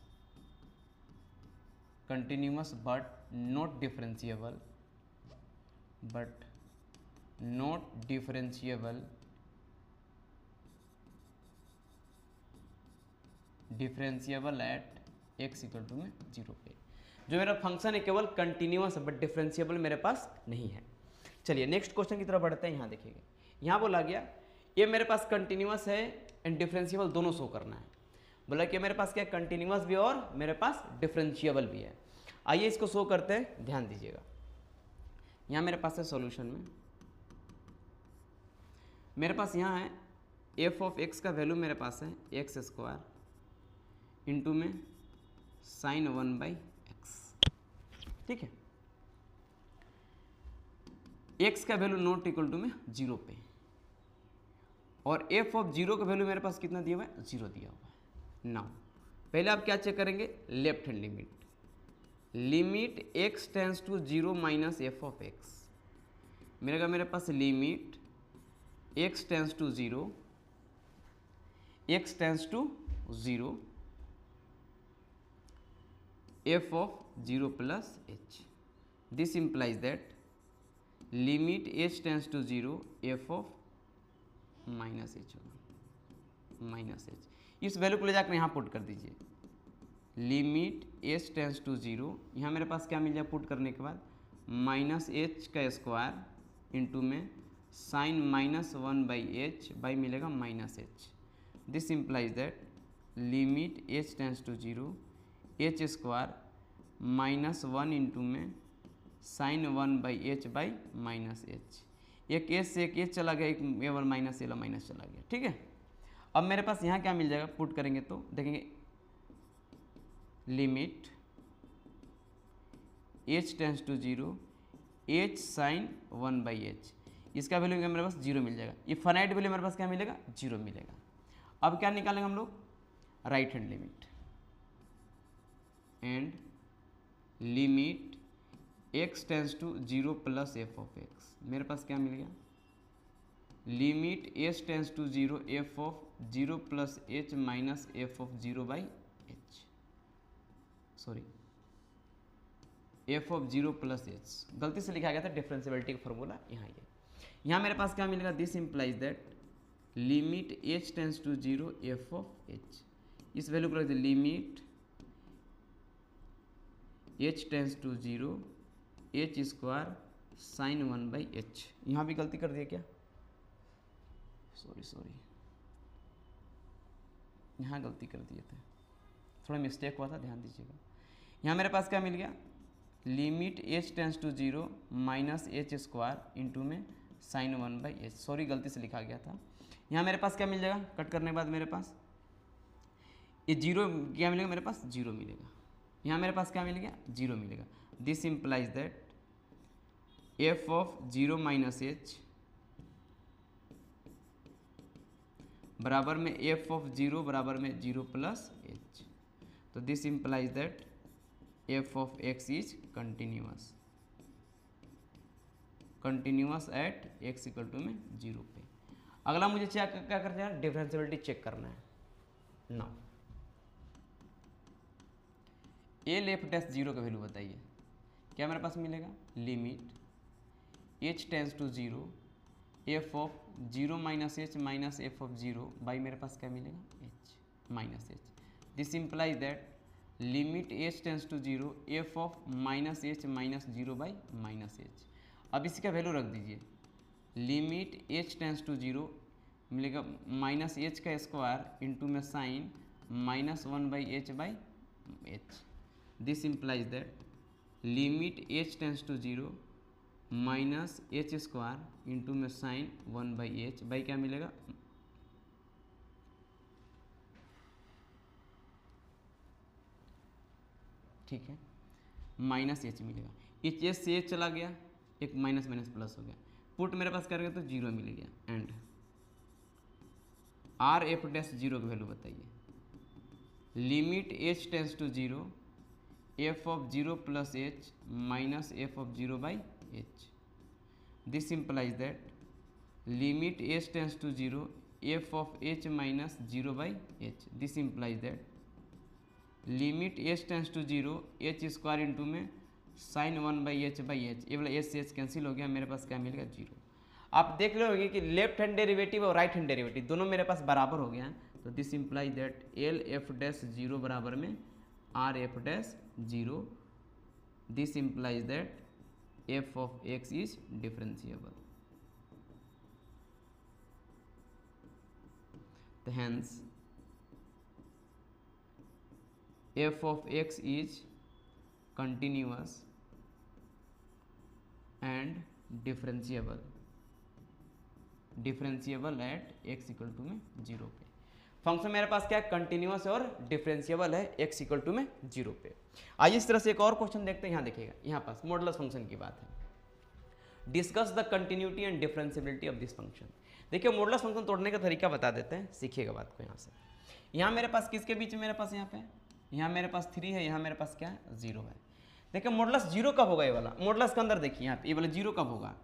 continuous but not differentiable, but not differentiable at x equal to में 0 पे। जो मेरा फंक्शन है केवल कंटिन्यूअस है बट डिफरेंशिएबल मेरे पास नहीं है। चलिए नेक्स्ट क्वेश्चन की तरफ बढ़ते हैं। यहाँ देखिएगा, यहाँ बोला गया ये मेरे पास कंटिन्यूअस है एंड डिफरेंशिएबल दोनों शो करना है। बोला कि मेरे पास क्या कंटिन्यूअस भी और मेरे पास डिफरेंशिएबल भी है। आइए इसको शो करते हैं, ध्यान दीजिएगा। यहाँ मेरे पास है सॉल्यूशन में, मेरे पास यहाँ है एफ ऑफ एक्स का वैल्यू मेरे पास है एक्स स्क्वायर इंटू में साइन 1 बाई एक्स, ठीक है। एक्स का वैल्यू नॉट इक्वल टू में 0 पे, और एफ ऑफ 0 का वैल्यू मेरे पास कितना दिया हुआ है, 0 दिया हुआ है। नाउ पहले आप क्या चेक करेंगे, left hand limit, limit x tends to 0 minus f of x, मेरे पास limit x tends to 0, x tends to 0 f of 0 plus h. This implies that limit h tends to 0 f of minus h होगा, माइनस एच। इस वैल्यू को ले जाकर यहाँ पुट कर दीजिए, लिमिट h टेंस टू 0, यहाँ मेरे पास क्या मिल जाए पुट करने के बाद, माइनस एच का स्क्वायर इंटू में साइन -1 बाई एच बाई मिलेगा minus h. This implies that limit h tends to 0 h square -1 into में sine 1 by h by minus h. एक एच से एक एच चला गया, एक एवल माइनस एला माइनस चला गया, ठीक है। अब मेरे पास यहाँ क्या मिल जाएगा, पुट करेंगे तो देखेंगे limit h tends to 0 h sine 1 by h, इसका वैल्यू मेरे पास 0 मिल जाएगा। ये फाइनाइट वैल्यू मेरे पास क्या मिलेगा, 0 मिलेगा। अब क्या निकालेंगे हम लोग, right hand limit and limit x tends to 0 plus f of x, मेरे पास क्या मिल गया, limit h tends to 0 f of 0 plus h minus f of 0 by h, sorry f of 0 plus h, गलती से लिखा गया था डिफरेंशिएबिलिटी का फॉर्मूला यहाँ ये। यहाँ मेरे पास क्या मिलेगा, this implies that limit h tends to 0 f of h, इस वैल्यू को रख दीजिए, limit h tends to 0 h square sine 1/h। यहाँ भी गलती कर दिया क्या, सॉरी यहाँ गलती कर दिए थे, थोड़ा मिस्टेक हुआ था, ध्यान दीजिएगा। यहाँ मेरे पास क्या मिल गया, limit h tends to 0 minus h square into में साइन 1/h, सॉरी गलती से लिखा गया था। यहाँ मेरे पास क्या मिल जाएगा, कट करने के बाद मेरे पास ये जीरो क्या मिलेगा, मेरे पास जीरो मिलेगा। यहाँ मेरे पास क्या मिल गया, जीरो मिलेगा। This implies that f of 0 minus h बराबर में एफ ऑफ 0 बराबर में 0 प्लस एच। तो this implies that f of x is continuous at x equal to में 0 पे। अगला मुझे क्या करना है, डिफरेंशियबिलिटी चेक करना है। नाउ ए लेफ्ट डैश 0 का वैल्यू बताइए, क्या मेरे पास मिलेगा, limit h tends to 0 f of 0 minus h minus f of 0 by मेरे पास क्या मिलेगा, h minus h. This implies that limit h tends to 0 f of minus h minus 0 by minus h. अब इसका वैल्यू रख दीजिए, लिमिट h टेंस टू 0 मिलेगा माइनस एच का स्क्वायर इंटू में sine -1/h/h। This implies that limit h tends to 0 minus h square into में साइन 1/h बाई क्या मिलेगा, ठीक है, माइनस एच मिलेगा। एच एच से एच चला गया, एक माइनस माइनस प्लस हो गया, पुट मेरे पास करेंगे तो 0 मिल गया। एंड आर एफ डैश 0 की वैल्यू बताइए, limit h tends to 0 f of 0 plus h minus f of 0/h। This implies that limit h tends to 0 f of h minus 0/h। This implies that limit h tends to 0 h square into में साइन 1/h/h। ये वाला h से h कैंसिल हो गया, मेरे पास क्या मिलेगा, 0। आप देख रहे होगे कि लेफ्ट हैंड डेरिवेटिव और राइट हैंड डेरिवेटिव दोनों मेरे पास बराबर हो गया है। तो this implies that L f dash 0 बराबर में are f dash 0। This implies that f of x is differentiable. तो hence f of x is continuous and differentiable at x equal to में 0 पे। फंक्शन मेरे पास क्या है, कंटिन्यूअस और डिफरेंशिएबल है x इक्वल टू में 0 पे। आइए इस तरह से एक और क्वेश्चन देखते हैं। यहाँ देखिएगा, यहाँ पास मॉडुलस फंक्शन की बात है। Discuss the continuity and differentiability of this function. देखिए मॉडुलस फंक्शन तोड़ने का तरीका बता देते हैं, सीखिएगा बात को। यहाँ से यहाँ मेरे पास किसके बीच में, मेरे पास यहाँ पे, यहाँ मेरे पास 3 है, यहाँ मेरे पास क्या है, 0 है। देखिए मॉडुलस 0 कब होगा, ये वाला मॉडुलस के अंदर देखिए यहाँ पे ये वाला 0 कब होगा,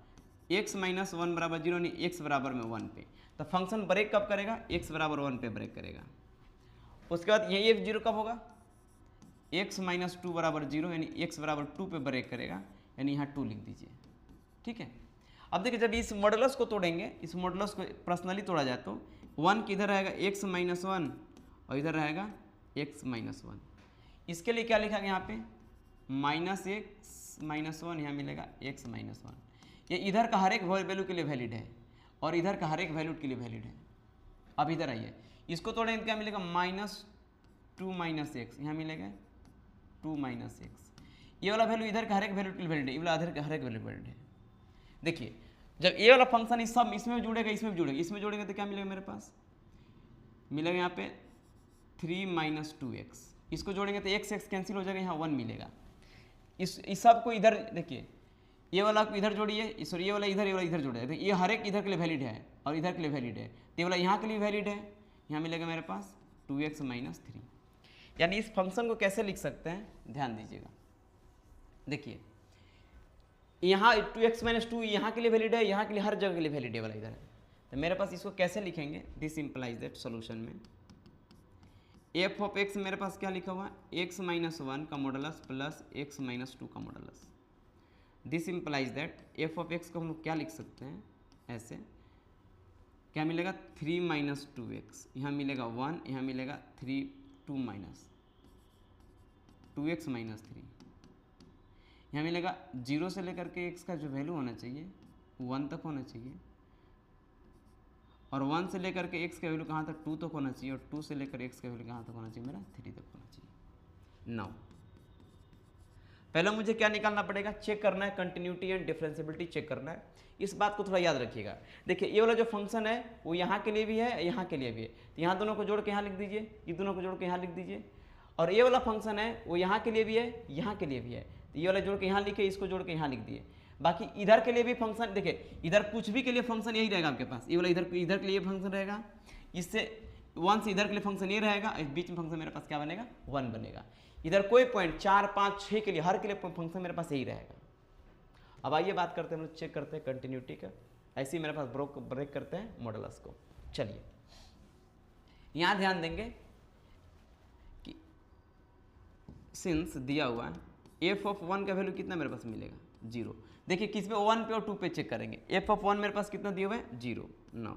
x माइनस 1 बराबर 0 यानी x बराबर में 1 पे। तो फंक्शन ब्रेक कब करेगा, x बराबर 1 पे ब्रेक करेगा। उसके बाद ये 0 कब होगा, x माइनस 2 बराबर 0 यानी x बराबर 2 पे ब्रेक करेगा, यानी यहाँ 2 लिख दीजिए, ठीक है। अब देखिए जब इस मॉडुलस को तोड़ेंगे, इस मॉडुलस को पर्सनली तोड़ा जाए तो 1 किधर रहेगा, x माइनस 1 और इधर रहेगा x माइनस 1। इसके लिए क्या लिखा गया यहाँ पे, माइनस एक्स माइनस 1, यहाँ मिलेगा x माइनस 1। ये इधर का हर एक वैल्यू के लिए वैलिड है और इधर का हर एक वैल्यू के लिए वैलिड है। अब इधर आइए, इसको तोड़ेंगे क्या मिलेगा, -2 माइनस एक्स, यहाँ मिलेगा 2 माइनस एक्स। ये वाला वैल्यू इधर का हर एक वैल्यू के लिए वैलिड है, ये वाला इधर का हर एक वैल्यू वैलिड है। देखिए जब ये वाला फंक्शन इस सब इसमें जुड़ेगा, इसमें भी जुड़ेगा, इसमें जोड़ेंगे तो क्या मिलेगा, मेरे पास मिलेगा यहाँ पे 3 माइनस 2x। इसको जोड़ेंगे तो x कैंसिल हो जाएगा, यहाँ 1 मिलेगा। इस सब को इधर देखिए, ये वाला को इधर जोड़िए, सॉरी ये वाला इधर जोड़िए, तो ये हर एक इधर के लिए वैलिड है और इधर के लिए वैलिड है। तो ये वाला यहाँ के लिए वैलिड है, यहाँ मिलेगा मेरे पास 2x माइनस 3। यानी इस फंक्शन को कैसे लिख सकते हैं, ध्यान दीजिएगा। देखिए यहाँ 2x माइनस 2 यहाँ के लिए वैलिड है, यहाँ के लिए हर जगह के लिए वैलिड है वाला इधर है। तो मेरे पास इसको कैसे लिखेंगे, दिस इम्प्लाइज दैट सोल्यूशन में एफ ऑफ एक्स मेरे पास क्या लिखा हुआ है, x माइनस 1 का मॉडुलस प्लस x माइनस 2 का modulus. This implies that f of x को हम लोग क्या लिख सकते हैं, ऐसे क्या मिलेगा, 3 माइनस 2x, यहाँ मिलेगा 1, यहाँ मिलेगा 3 2 माइनस 2x माइनस 3। यहाँ मिलेगा 0 से लेकर के x का जो वैल्यू होना चाहिए 1 तक होना चाहिए, और 1 से लेकर के x का वैल्यू कहाँ तक 2 तक होना चाहिए, और 2 से लेकर x का वैल्यू कहाँ तक होना चाहिए मेरा 3 तक होना चाहिए। नाउ पहले मुझे क्या निकालना पड़ेगा, चेक करना है कंटिन्यूटी एंड डिफरेंशिएबिलिटी चेक करना है। इस बात को थोड़ा याद रखिएगा। देखिए ये वाला जो फंक्शन है वो यहाँ के लिए भी है, यहाँ के लिए भी है, तो यहाँ दोनों को जोड़ के यहाँ लिख दीजिए, ये दोनों को जोड़ के यहाँ लिख दीजिए। और ये वाला फंक्शन है वो यहाँ के लिए भी है, यहाँ के लिए भी है, तो ये वाला जोड़ के यहाँ लिखे, इसको जोड़ के यहाँ लिख दिए। बाकी इधर के लिए भी फंक्शन, देखिए इधर कुछ भी के लिए फंक्शन यही रहेगा आपके पास, ये वाला इधर के लिए फंक्शन रहेगा, इससे 1 से इधर के लिए फंक्शन ये रहेगा, इस बीच में फंक्शन मेरे पास क्या बनेगा 1 बनेगा। इधर कोई पॉइंट 4, 5, 6 के लिए हर के लिए फंक्शन मेरे पास यही रहेगा। अब आइए बात करते हैं, हम लोग चेक करते हैं कंटिन्यूटी का। ऐसे ही मेरे पास ब्रेक करते हैं मॉडुलस को। चलिए यहाँ ध्यान देंगे कि सिंस दिया हुआ है एफ ऑफ 1 का वैल्यू कितना मेरे पास मिलेगा 0। देखिए किस पे 1 पे और 2 पे चेक करेंगे। एफ ऑफ 1 मेरे पास कितना दिया हुआ है 0। नाउ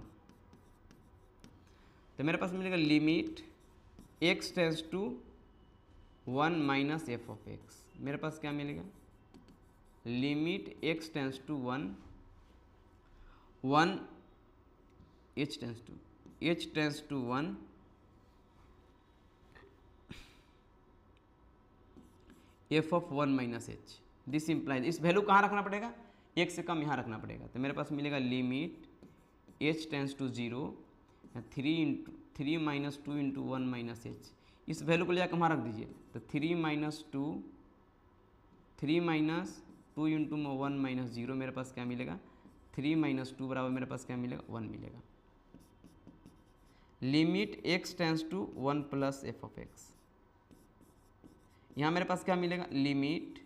तो मेरे पास मिलेगा limit x tends to 1 minus f of x. मेरे पास क्या मिलेगा, limit x tends to 1 h tends to 1 f of 1 minus h. This implies, इस वैल्यू कहाँ रखना पड़ेगा, 1 से कम यहाँ रखना पड़ेगा। तो मेरे पास मिलेगा limit h tends to 0 3 minus 2 into 1 minus h. इस वैल्यू को ले जाकर वहाँ रख दीजिए, तो 3 माइनस 2 इंटू 1 माइनस 0 मेरे पास क्या मिलेगा 3 माइनस 2 बराबर मेरे पास क्या मिलेगा 1 मिलेगा। Limit x tends to 1 plus f of x. यहाँ मेरे पास क्या मिलेगा, लिमिट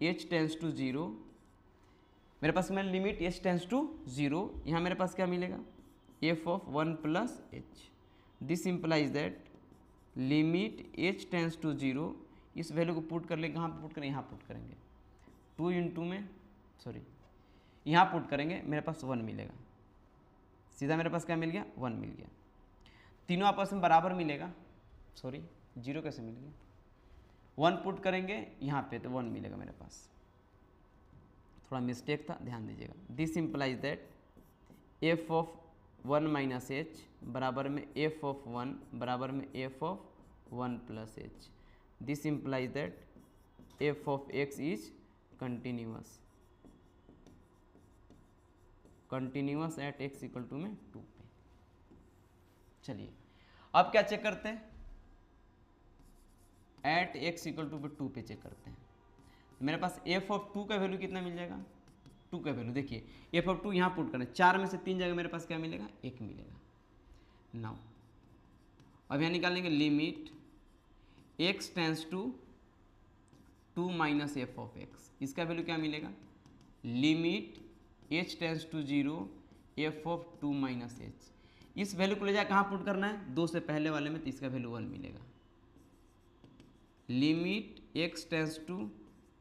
h टेंस टू 0, मेरे पास में लिमिट h टेंस टू 0, यहाँ मेरे पास क्या मिलेगा f of 1 plus h। This implies that limit h tends to 0, इस वैल्यू को पुट कर लेंगे, कहाँ पे पुट करेंगे, यहाँ पुट करेंगे 2 इंटू में यहाँ पुट करेंगे, मेरे पास 1 मिलेगा। सीधा मेरे पास क्या मिल गया 1 मिल गया। तीनों आपस में बराबर मिलेगा, 0 कैसे मिल गया, 1 पुट करेंगे यहाँ पे तो 1 मिलेगा मेरे पास। थोड़ा मिस्टेक था, ध्यान दीजिएगा। This implies that f of 1 minus h बराबर में एफ ऑफ 1 बराबर में f of 1 plus h. This implies that f of x is continuous at x equal to में 2 पे। चलिए अब क्या चेक करते हैं, एट एक्स इक्वल टू पे 2 पे चेक करते हैं। मेरे पास एफ ऑफ 2 का वैल्यू कितना मिल जाएगा, 2 का वैल्यू देखिए एफ ऑफ 2 यहाँ पुट करना, 4 में से 3 जगह मेरे पास क्या मिलेगा 1 मिलेगा। नाउ अब यहाँ निकालेंगे limit x tends to 2 minus f of x. इसका वैल्यू क्या मिलेगा, limit h tends to 0 f of 2 minus h. इस वैल्यू को ले जाकर कहाँ पुट करना है, 2 से पहले वाले में, तो इसका वैल्यू 1 मिलेगा। Limit x tends to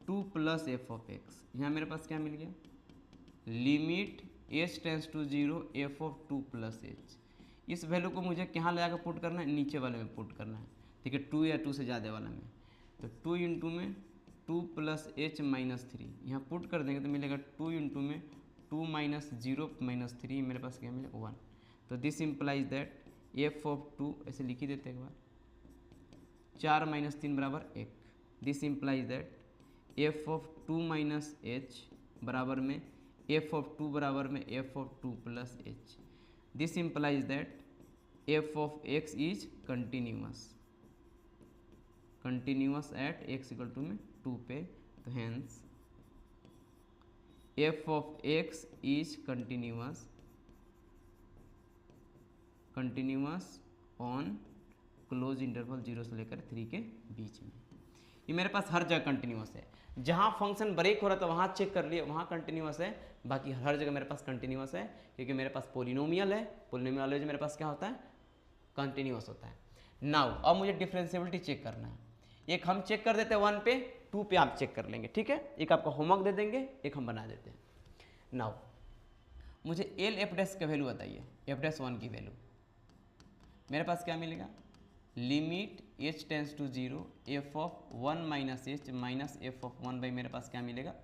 2 plus f of x, यहाँ मेरे पास क्या मिल गया, limit h tends to 0 f of 2 plus h. इस वैल्यू को मुझे कहाँ ले जाकर पुट करना है, नीचे वाले में पुट करना है, ठीक है, 2 या 2 से ज़्यादा वाला में। तो 2 इंटू में 2 प्लस एच माइनस 3 यहाँ पुट कर देंगे तो मिलेगा 2 इंटू में 2 माइनस 0 माइनस 3, मेरे पास क्या मिलेगा 1। तो this implies that f of 2, ऐसे लिख ही देते हैं एक बार, 4 माइनस 3 बराबर 1। This implies that f of 2 minus h बराबर में एफ ऑफ 2 बराबर में f of 2 plus h. This implies that f of x is continuous at x equal to में 2 पे। तो hence f of x is continuous on close interval 0 से लेकर 3 के बीच में। ये मेरे पास हर जगह कंटिन्यूअस है, जहाँ फंक्शन ब्रेक हो रहा था वहाँ चेक कर लिए, वहाँ कंटिन्यूअस है, बाकी हर जगह मेरे पास कंटिन्यूअस है, क्योंकि मेरे पास पोलिनोमियल है। पोलिनोमियल अलवेज मेरे पास क्या होता है, कंटिन्यूअस होता है। नाउ अब मुझे डिफरेंशिएबिलिटी चेक करना है। एक हम चेक कर देते हैं 1 पे, 2 पे आप चेक कर लेंगे, ठीक है। एक आपका होमवर्क दे देंगे, एक हम बना देते हैं। नाउ मुझे एल एफ डैश का वैल्यू बताइए, एफ डैश 1 की वैल्यू। मेरे पास क्या मिलेगा, limit h tends to zero f of 1 minus h minus f of 1 by मेरे पास क्या मिलेगा,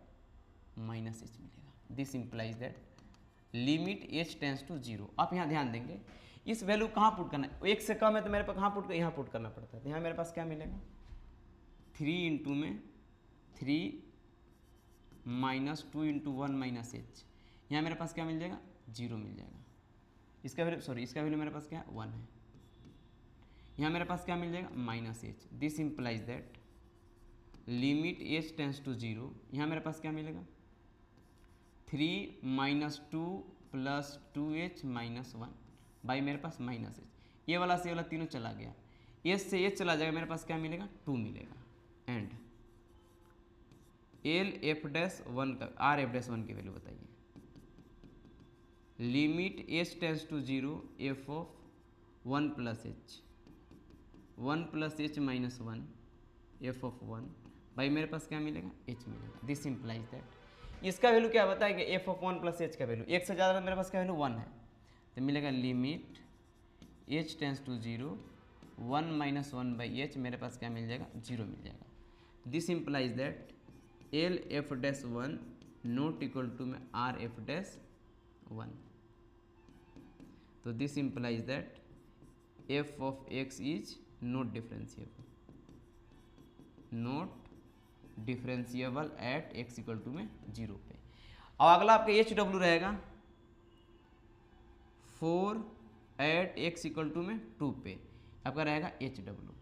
माइनस एच मिलेगा। This implies that limit h tends to zero. आप यहाँ ध्यान देंगे इस वैल्यू कहाँ पुट करना है, एक से कम है तो मेरे पास कहाँ पुट, यहाँ पुट करना पड़ता है। तो यहाँ मेरे पास क्या मिलेगा 3 इंटू में 3 माइनस 2 इंटू 1 माइनस एच, यहाँ मेरे पास क्या मिल जाएगा 0 मिल जाएगा। इसका वैल्यू सॉरी इसका वैल्यू मेरे पास क्या है 1 है। यहाँ मेरे पास क्या मिल जाएगा minus h. This implies that limit h tends to zero, यहाँ मेरे पास क्या मिलेगा 3 minus 2 plus 2h minus 1 by मेरे पास माइनस एच। ये वाला से वाला तीनों चला गया, एच से एच चला जाएगा, मेरे पास क्या मिलेगा 2 मिलेगा। एंड एल एफ डैश 1 का आर एफ डैश 1 की वैल्यू बताइए। Limit h tends to zero f of 1 plus h 1 plus h minus 1 f of 1 by मेरे पास क्या मिलेगा h मिलेगा। दिस इम्प्लाइज दैट इसका वैल्यू क्या बताएगा एफ ऑफ 1 प्लस एच का वैल्यू, एक से ज़्यादा मेरे पास क्या वैल्यू 1 है, तो मिलेगा limit h tends to zero 1 minus 1 by h, मेरे पास क्या मिल जाएगा 0 मिल जाएगा। This implies that L f dash 1 not equal to में आर एफ डैश 1। तो this implies that f of x is not differentiable, not differentiable at x equal to में 0 पे। और अगला आपका एच डब्ल्यू रहेगा 4 एट एक्स इक्वल टू में 2 पे, आपका रहेगा एच डब्ल्यू।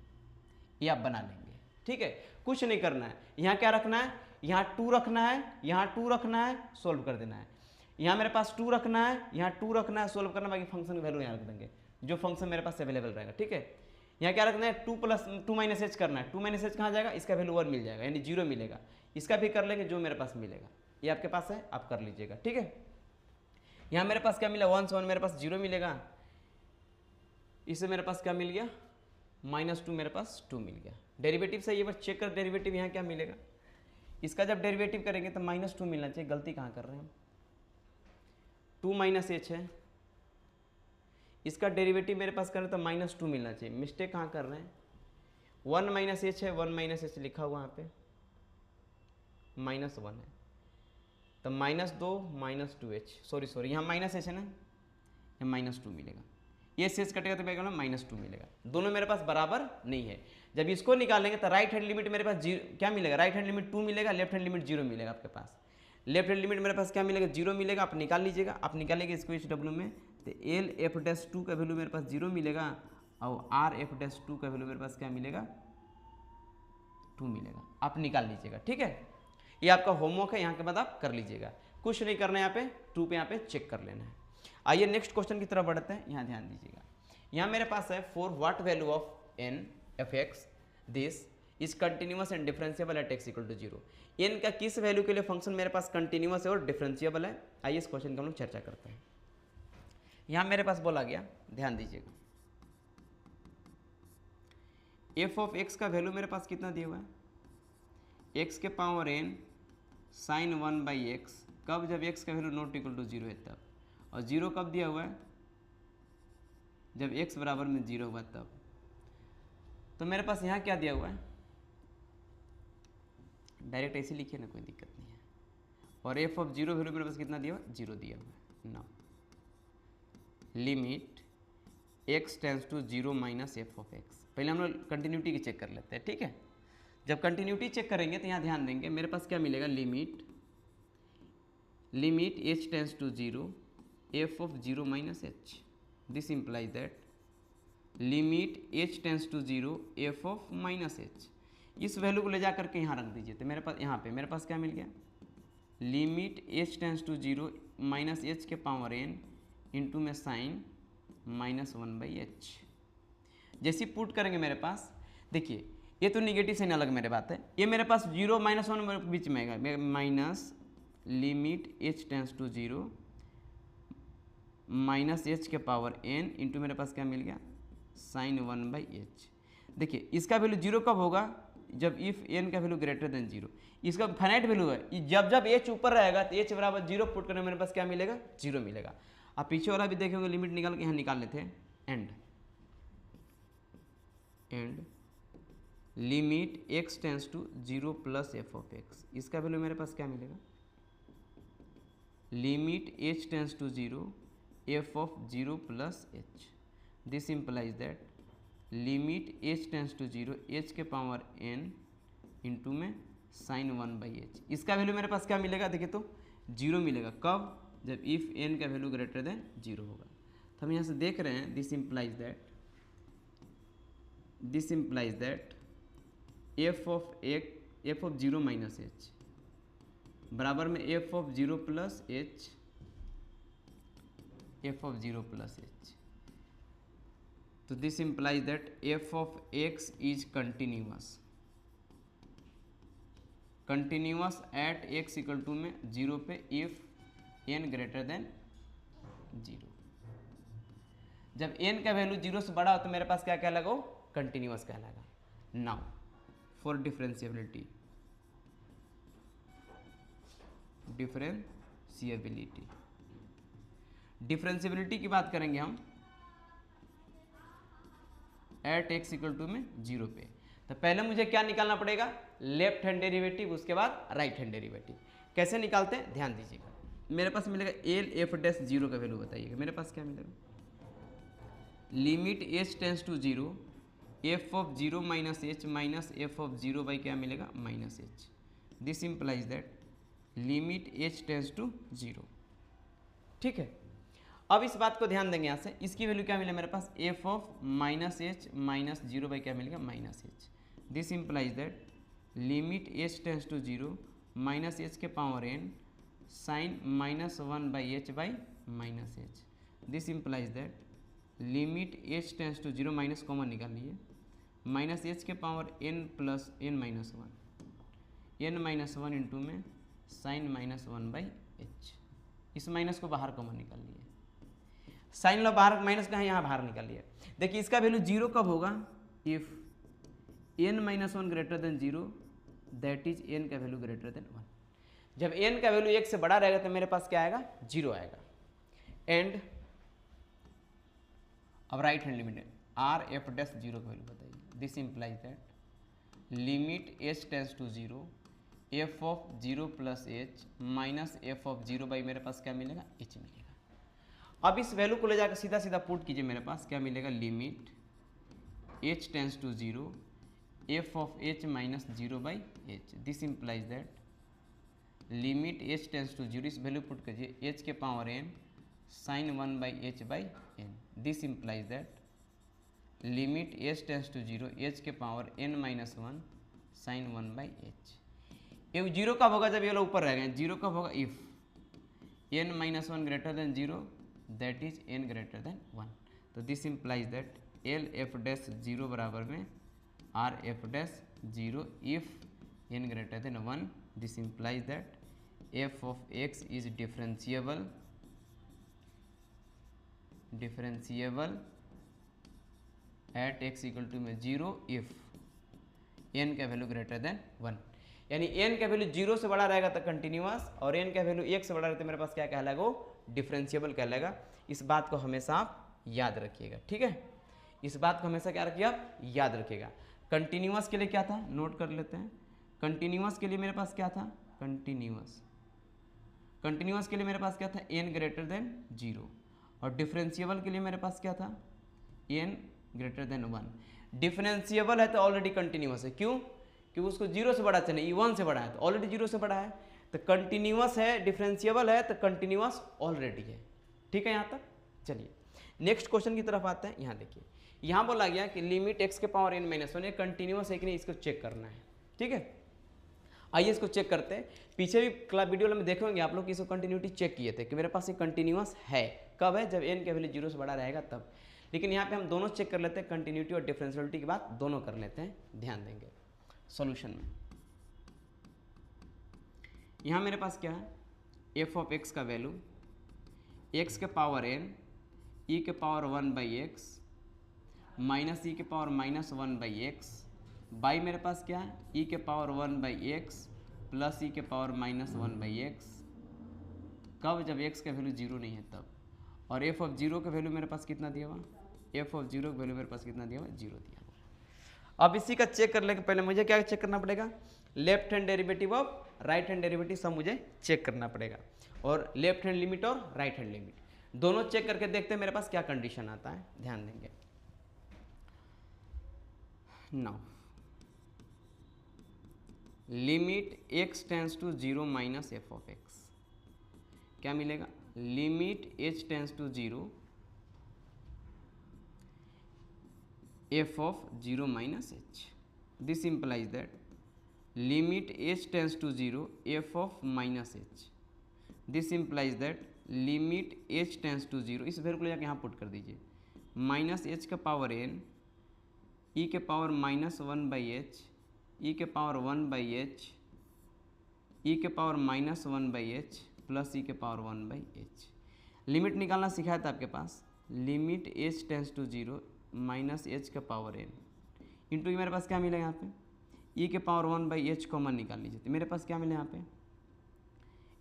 ये आप बना लेंगे, ठीक है, कुछ नहीं करना है। यहाँ क्या रखना है, यहाँ 2 रखना है, यहाँ 2 रखना है, सोल्व कर देना है। यहाँ मेरे पास 2 रखना है, यहाँ 2 रखना है, सोल्व करना, बाकी फंक्शन की वैल्यू यहाँ रख देंगे जो फंक्शन मेरे पास अवेलेबल रहेगा, ठीक है। यहाँ क्या रखना है 2 प्लस 2 माइनस एच करना है, 2 माइनस एच कहाँ जाएगा, इसका वैल्यू 1 मिल जाएगा यानी 0 मिलेगा। इसका भी कर लेंगे जो मेरे पास मिलेगा, ये आपके पास है आप कर लीजिएगा, ठीक है। यहाँ मेरे पास क्या मिला 1 से 1 मेरे पास 0 मिलेगा, इससे मेरे पास क्या मिल गया -2 मेरे पास 2 मिल गया। डेरिवेटिव से ये बार चेक कर, डेरिवेटिव यहाँ क्या मिलेगा, इसका जब डेरिवेटिव करेंगे तो -2 मिलना चाहिए, गलती कहाँ कर रहे हैं हम, 2 माइनस एच है, इसका डेरिवेटिव मेरे पास करें तो -2 मिलना चाहिए, मिस्टेक कहाँ कर रहे हैं, 1 माइनस एच है, 1 माइनस एच लिखा हुआ यहाँ पे -1 है, तो -2 -2h सॉरी यहाँ माइनस एच है ना, यहाँ -2 मिलेगा, ये से कटेगा तो मेरे -2 मिलेगा। दोनों मेरे पास बराबर नहीं है, जब इसको निकालेंगे तो राइट हैंड लिमिट मेरे पास क्या मिलेगा, राइट हैंड लिमिट 2 मिलेगा, लेफ्ट हैंड लिमिट 0 मिलेगा आपके पास। लेफ्ट हैंड लिमिट मेरे पास क्या मिलेगा 0 मिलेगा, आप निकाल लीजिएगा। आप निकालेंगे इसको एच डब्ल्यू में तो एल एफ डैश 2 का वैल्यू मेरे पास 0 मिलेगा और आर एफ डैश 2 का वैल्यू मेरे पास क्या मिलेगा 2 मिलेगा। आप निकाल लीजिएगा, ठीक है, ये आपका होमवर्क है, यहाँ के बाद आप कर लीजिएगा, कुछ नहीं करना है, यहाँ पे 2 पे यहाँ पे चेक कर लेना है। आइए नेक्स्ट क्वेश्चन की तरफ बढ़ते हैं, यहाँ ध्यान दीजिएगा। यहाँ मेरे पास है for what value of n f x this is continuous and differentiable at x equal to 0। N का किस वैल्यू के लिए फंक्शन मेरे पास कंटिन्यूअस है और डिफरेंशिएबल है। आइए इस क्वेश्चन की हम लोग चर्चा करते हैं। यहाँ मेरे पास बोला गया, ध्यान दीजिएगा, एफ ऑफ एक्स का वैल्यू मेरे पास कितना दिया हुआ है, एक्स के power n sine 1 by x, कब, जब एक्स का वैल्यू नॉट इक्वल टू 0 है तब, और 0 कब दिया हुआ है, जब x बराबर में 0 हुआ तब। तो मेरे पास यहाँ क्या दिया हुआ है, डायरेक्ट ऐसे लिखिए ना, कोई दिक्कत नहीं है। और एफ ऑफ 0 वैल्यू मेरे पास कितना दिया हुआ, 0 दिया हुआ है। Now limit x tends to 0 minus f of x, पहले हम लोग कंटिन्यूटी की चेक कर लेते हैं, ठीक है। जब कंटिन्यूटी चेक करेंगे तो यहाँ ध्यान देंगे, मेरे पास क्या मिलेगा, limit h tends to 0 f of 0 minus h. This implies that limit h tends to 0 f of minus h. इस वैल्यू को ले जा करके यहाँ रख दीजिए, तो मेरे पास यहाँ पे मेरे पास क्या मिल गया, limit h tends to 0 minus h के पावर n इंटू में साइन -1 बाई एच। जैसे पुट करेंगे मेरे पास, देखिए ये तो निगेटिव से अलग मेरे बात है, ये मेरे पास 0 -1 बीच में आएगा, minus limit h tends to 0 minus h के पावर n इंटू मेरे पास क्या मिल गया, साइन 1 बाई एच। देखिए इसका वैल्यू 0 कब होगा, जब इफ n का वैल्यू ग्रेटर देन 0। इसका फाइनाइट वैल्यू है, जब जब h ऊपर रहेगा तो h बराबर 0 पुट करने मेरे पास क्या मिलेगा, 0 मिलेगा। आप पीछे वाला भी देखेंगे, लिमिट निकाल के यहाँ निकाल लेते हैं, and limit x tends to 0 plus f of x, इसका वैल्यू मेरे पास क्या मिलेगा, limit h tends to 0 f of 0 plus h, this implies that limit h tends to 0 h के पावर n इंटू में साइन 1/h, इसका वैल्यू मेरे पास क्या मिलेगा, देखिए तो 0 मिलेगा, कब, जब इफ़ n का वैल्यू ग्रेटर देन 0 होगा। तो हम यहाँ से देख रहे हैं this implies that f of 0 minus h बराबर में f of 0 plus h, f of 0 plus h. तो this implies that f of x is continuous at x equal to में 0 पे इफ n ग्रेटर देन 0। जब n का वैल्यू 0 से बड़ा हो तो मेरे पास क्या कहलाएगा, कंटिन्यूअस कहलाएगा। नाउ फॉर डिफरेंशिएबिलिटी की बात करेंगे हम एट एक्स इक्वल टू में 0 पे, तो पहले मुझे क्या निकालना पड़ेगा, लेफ्ट हैंड डेरिवेटिव, उसके बाद राइट हैंड डेरिवेटिव। कैसे निकालते हैं ध्यान दीजिएगा, मेरे पास मिलेगा एल एफ डैश 0 का वैल्यू बताइएगा, मेरे पास क्या मिलेगा, limit h tends to 0 f of 0 minus f of 0 by क्या मिलेगा, minus h, this implies that limit h tends to 0। ठीक है, अब इस बात को ध्यान देंगे यहाँ से, इसकी वैल्यू क्या मिला मेरे पास, f of minus h minus 0 by क्या मिलेगा, minus h, this implies that limit h tends to 0 minus h के power n sine minus 1/h by minus h, this implies that limit h tends to 0 minus common निकाल लिए, माइनस एच के power n plus n minus 1 into में साइन माइनस 1/h, इस माइनस को बाहर कॉमन निकाल लिए, साइन लो बाहर, माइनस का है यहाँ बाहर निकाल लिया। देखिए इसका वैल्यू 0 कब होगा, if n minus 1 greater than 0 that is n का वैल्यू ग्रेटर देन 1। जब n का वैल्यू 1 से बड़ा रहेगा तो मेरे पास क्या आएगा, 0 आएगा। एंड अब right hand limit R f dash 0 का वैल्यू बताइए, this implies that limit h tends to 0 f of 0 plus h minus f of 0 by मेरे पास क्या मिलेगा, h मिलेगा। अब इस वैल्यू को ले जाकर सीधा सीधा पुट कीजिए, मेरे पास क्या मिलेगा, limit h tends to 0 f of h minus 0 by h, this implies that limit h tends to 0, इस वैल्यू पुट कीजिए h के power n sine 1/h by n, this implies that limit h tends to 0 h के power n minus 1 sine 1/h। ये 0 कब होगा, जब ये लोग ऊपर रहेगा, 0 कब होगा, if n minus 1 greater than 0 that is n greater than 1। तो this implies that L f dash 0 बराबर में are f dash 0 if n greater than 1, this implies that f of x is differentiable at x equal to में 0 इफ n का वैल्यू ग्रेटर देन 1, यानी n का वैल्यू 0 से बड़ा रहेगा तो कंटिन्यूअस, और n का वैल्यू 1 से बड़ा रहता है मेरे पास क्या कहलाएगा, वो डिफरेंशिएबल कहलाएगा। इस बात को हमेशा आप याद रखिएगा, ठीक है, इस बात को हमेशा क्या रखिए आप, याद रखिएगा। कंटिन्यूअस के लिए क्या था, नोट कर लेते हैं। कंटिन्यूअस के लिए मेरे पास क्या था, कंटिन्यूअस के लिए मेरे पास क्या था, n ग्रेटर देन 0, और डिफरेंशिएबल के लिए मेरे पास क्या था, n ग्रेटर देन 1। डिफरेंशिएबल है तो ऑलरेडी कंटिन्यूअस है, क्यों, क्योंकि उसको 0 से बड़ा चाहिए, 1 से बड़ा है तो ऑलरेडी 0 से बड़ा है, तो कंटिन्यूअस है, डिफरेंशिएबल है तो कंटिन्यूअस ऑलरेडी है। ठीक है यहाँ तक, चलिए नेक्स्ट क्वेश्चन की तरफ आते हैं। यहाँ देखिए, यहाँ बोला गया कि लिमिट x के पावर n माइनस 1 ये कंटिन्यूअस है कि नहीं, इसको चेक करना है। ठीक है, आइए इसको चेक करते हैं। पीछे भी क्लास वीडियो में देखे होंगे आप लोग, इसको कंटिन्यूटी चेक किए थे कि मेरे पास ये कंटिन्यूअस है, कब है, जब n का वैल्यू 0 से बड़ा रहेगा तब। लेकिन यहाँ पे हम दोनों चेक कर लेते हैं, कंटिन्यूटी और डिफरेंशियलिटी की बात दोनों कर लेते हैं, ध्यान देंगे सॉल्यूशन में। यहाँ मेरे पास क्या है, एफ ऑफ एक्स का वैल्यू x के पावर n e के पावर 1/x माइनस e के पावर माइनस 1/x बाई मेरे पास क्या है, e के पावर 1/x प्लस e के पावर माइनस 1/x, कब, जब x का वैल्यू 0 नहीं है तब। और f ऑफ 0 का वैल्यू मेरे पास कितना दिया हुआ, f ऑफ 0 का वैल्यू मेरे पास कितना दिया हुआ, 0 दिया हुआ। अब इसी का चेक करने के पहले मुझे क्या चेक करना पड़ेगा, left hand derivative of right hand derivative सब मुझे चेक करना पड़ेगा, और लेफ्ट हैंड लिमिट और राइट हैंड लिमिट दोनों चेक करके देखते हैं मेरे पास क्या कंडीशन आता है, ध्यान देंगे। Now limit x tends to 0 minus f of x, क्या मिलेगा, limit h tends to 0 f of 0 minus h. This implies that limit h tends to 0 f of minus h. This implies that limit h tends to 0, इस वैल्यू को लेकर यहाँ पुट कर दीजिए, माइनस एच का पावर n e के power minus 1 by h e के पावर 1 बाई एच ई के power minus 1 by h plus e के पावर 1 बाई एच। लिमिट निकालना सिखाया था आपके पास, limit h tends to 0 minus h का पावर n इंटू मेरे पास क्या मिलेगा यहाँ पे, ई के पावर 1 बाई एच कॉमन निकाल लीजिए, तो मेरे पास क्या मिले यहाँ पे,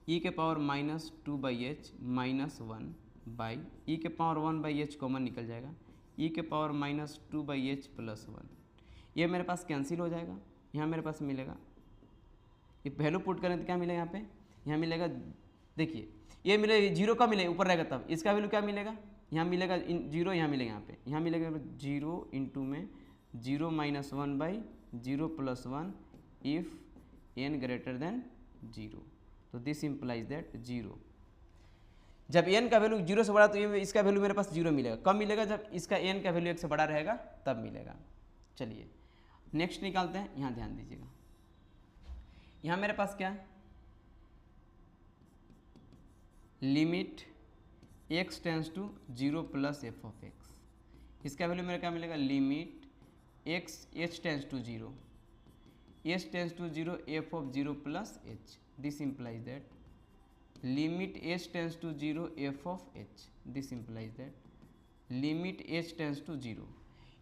ई के power minus 2 by h minus 1 by e के पावर 1 बाई एच कॉमन निकल जाएगा, ई के power minus 2 by h plus 1, ये मेरे पास कैंसिल हो जाएगा, यहाँ मेरे पास मिलेगा, ये वैल्यू पुट करें तो क्या मिलेगा यहाँ पे, यहाँ मिलेगा, देखिए ये मिलेगा जीरो का मिलेगा ऊपर रहेगा, तब इसका वैल्यू क्या मिलेगा, यहाँ मिलेगा जीरो, यहाँ मिलेगा, यहाँ मिलेगा जीरो इंटू में 0 minus 1 by 0 plus 1 if n greater than 0, तो दिस इम्प्लाइज दैट 0, जब n का वैल्यू 0 से बड़ा तो ये इसका वैल्यू मेरे पास 0 मिलेगा, कब मिलेगा, जब इसका n का वैल्यू 1 से बड़ा रहेगा तब मिलेगा। चलिए नेक्स्ट निकालते हैं, यहाँ ध्यान दीजिएगा, यहाँ मेरे पास क्या है, limit x tends to 0 plus f of x, इसका वैल्यू मेरा क्या मिलेगा, limit x h tends to 0 h tends to 0 f of 0 plus h, this implies that limit h tends to 0 f of h, this implies that limit h tends to 0,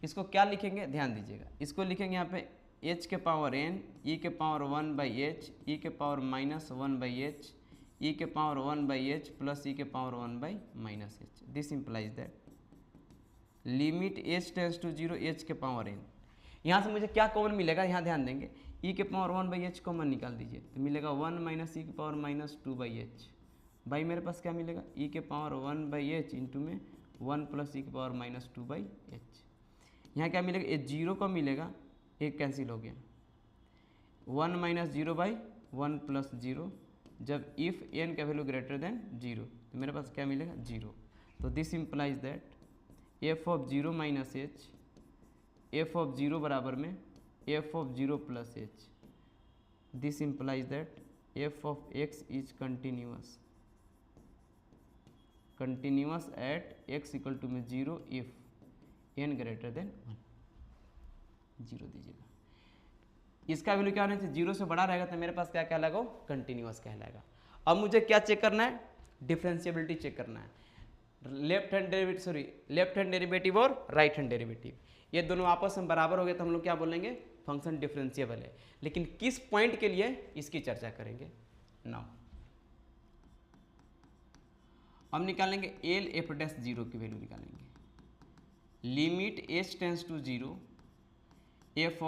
इसको क्या लिखेंगे, ध्यान दीजिएगा, इसको लिखेंगे यहाँ पे h के पावर n e के पावर 1 बाई h e के power minus 1 by h e के power 1 by h plus e के power 1 by minus h, this implies that limit h tends to 0 h के पावर n, यहाँ से मुझे क्या कॉमन मिलेगा, यहाँ ध्यान देंगे, e के पावर 1 बाई एच कॉमन निकाल दीजिए, तो मिलेगा 1 माइनस ई के power minus 2 by h, by मेरे पास क्या मिलेगा, e के पावर 1 बाई एच इंटू में 1 प्लस ई के पावर माइनस 2 बाई एच, यहाँ क्या मिलेगा, ये जीरो का मिलेगा, एक कैंसिल हो गया, 1 minus zero by 1 plus zero, जब इफ़ n का वैल्यू ग्रेटर देन 0 तो मेरे पास क्या मिलेगा, 0, तो this implies that f of 0 minus h f of 0 बराबर में f of 0 plus h, this implies that f of x is continuous at x equal to में 0 इफ n ग्रेटर देन 1, 0 दीजिएगा, इसका वैल्यू क्या होना चाहिए, 0 से बड़ा रहेगा तो मेरे पास क्या कहलाएगा, कंटिन्यूअस कहलाएगा। अब मुझे क्या चेक करना है, डिफरेंशिएबिलिटी चेक करना है, लेफ्ट हैंड डेरिवेटिव और राइट हैंड डेरिवेटिव, ये दोनों आपस में बराबर हो गए तो हम लोग क्या बोलेंगे, फंक्शन डिफरेंशिएबल है, लेकिन किस पॉइंट के लिए इसकी चर्चा करेंगे। नाउ अब निकालेंगे एल एफ डैश 0 की वैल्यू निकालेंगे, limit h tends to 0 f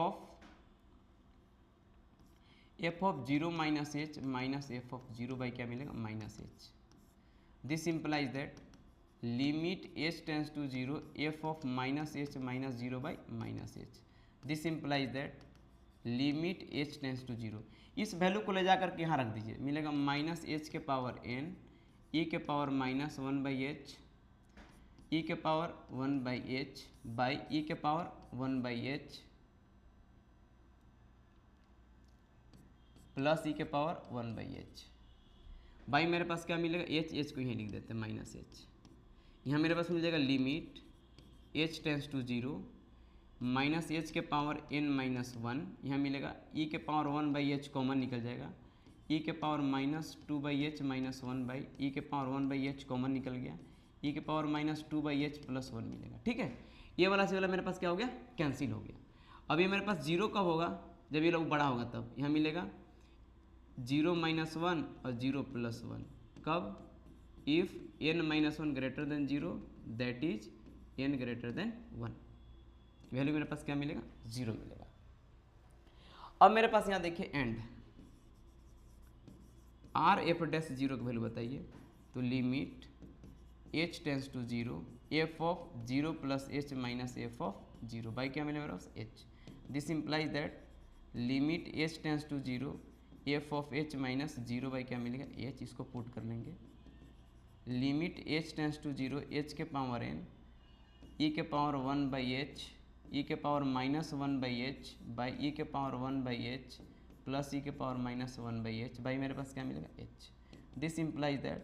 of 0 minus h minus f of 0 by क्या मिलेगा, minus h, this implies that limit h tends to 0 f of minus h minus 0 by minus h, this implies that limit h tends to 0, इस वैल्यू को ले जाकर के यहाँ रख दीजिए, मिलेगा माइनस एच के पावर n e के power minus 1 by H e के power 1 by h by e के power 1 by h plus e के पावर 1 बाई एच, बाई मेरे पास क्या मिलेगा, एच को यहीं लिख देते हैं माइनस एच, यहाँ मेरे पास मिल जाएगा limit h tends to 0 minus h के पावर n माइनस 1, यहाँ मिलेगा e के पावर 1 बाई एच कॉमन निकल जाएगा, e के power minus 2 by h minus 1 by e के पावर 1 बाई एच कॉमन निकल गया, e के power minus 2 by h plus 1 मिलेगा, ठीक है, ये वाला से वाला मेरे पास क्या हो गया, कैंसिल हो गया। अब ये मेरे पास जीरो कब होगा, जब ये लोग बड़ा होगा, तब यहाँ मिलेगा 0 माइनस 1 और 0 प्लस 1, कब, if n minus 1 greater than 0 that is n greater than 1, value मेरे पास क्या मिलेगा, 0 मिलेगा। अब मेरे पास यहाँ देखिए एंड आर एफ डैश 0 की वैल्यू बताइए, तो limit h tends to 0 f of 0 plus h minus f of 0 by क्या मिलेगा मेरे पास h। This implies that limit h tends to 0 f of h minus 0 by क्या मिलेगा h। इसको पुट कर लेंगे, limit h tends to 0 h के पावर n e के पावर 1 बाई h e के power minus 1 by h by e के power 1 by h plus e के power minus 1 by h by मेरे पास क्या मिलेगा h। This implies that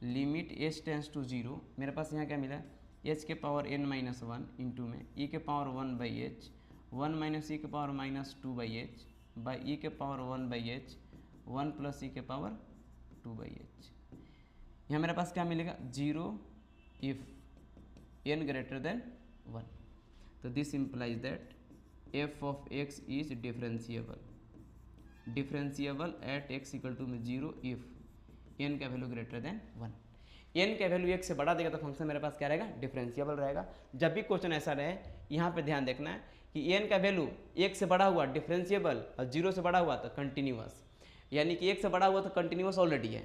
limit h tends to 0 मेरे पास यहाँ क्या मिला h के पावर n माइनस 1 इंटू में e के power 1 by h 1 minus e के power minus 2 by h by e के power 1 by h 1 plus e के पावर 2 बाई h। यहाँ मेरे पास क्या मिलेगा 0 इफ n ग्रेटर देन 1। तो this implies that f of x is differentiable at x equal to में 0 इफ n का वैल्यू ग्रेटर देन 1। n का वैल्यू 1 से बड़ा देगा तो फंक्शन मेरे पास क्या रहेगा, डिफरेंशिएबल रहेगा। जब भी क्वेश्चन ऐसा रहे यहाँ पे ध्यान देखना है कि n का वैल्यू 1 से बड़ा हुआ डिफरेंशिएबल और 0 से बड़ा हुआ तो कंटिन्यूअस, यानी कि 1 से बड़ा हुआ तो कंटिन्यूअस ऑलरेडी है,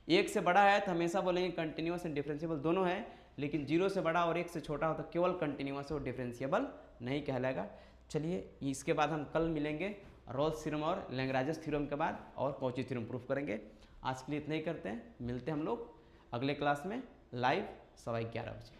1 से बड़ा है तो हमेशा बोलेंगे कंटिन्यूअस एंड डिफरेंशिएबल दोनों है, लेकिन 0 से बड़ा और 1 से छोटा हो तो केवल कंटिन्यूअस और डिफरेंशिएबल नहीं कहलाएगा। चलिए इसके बाद हम कल मिलेंगे रोल्स थ्योरम और लैग्रांज थ्योरम के बाद और कॉची थ्योरम प्रूफ करेंगे। आज के लिए इतना ही करते हैं, मिलते हैं हम लोग अगले क्लास में लाइव 11:15 बजे।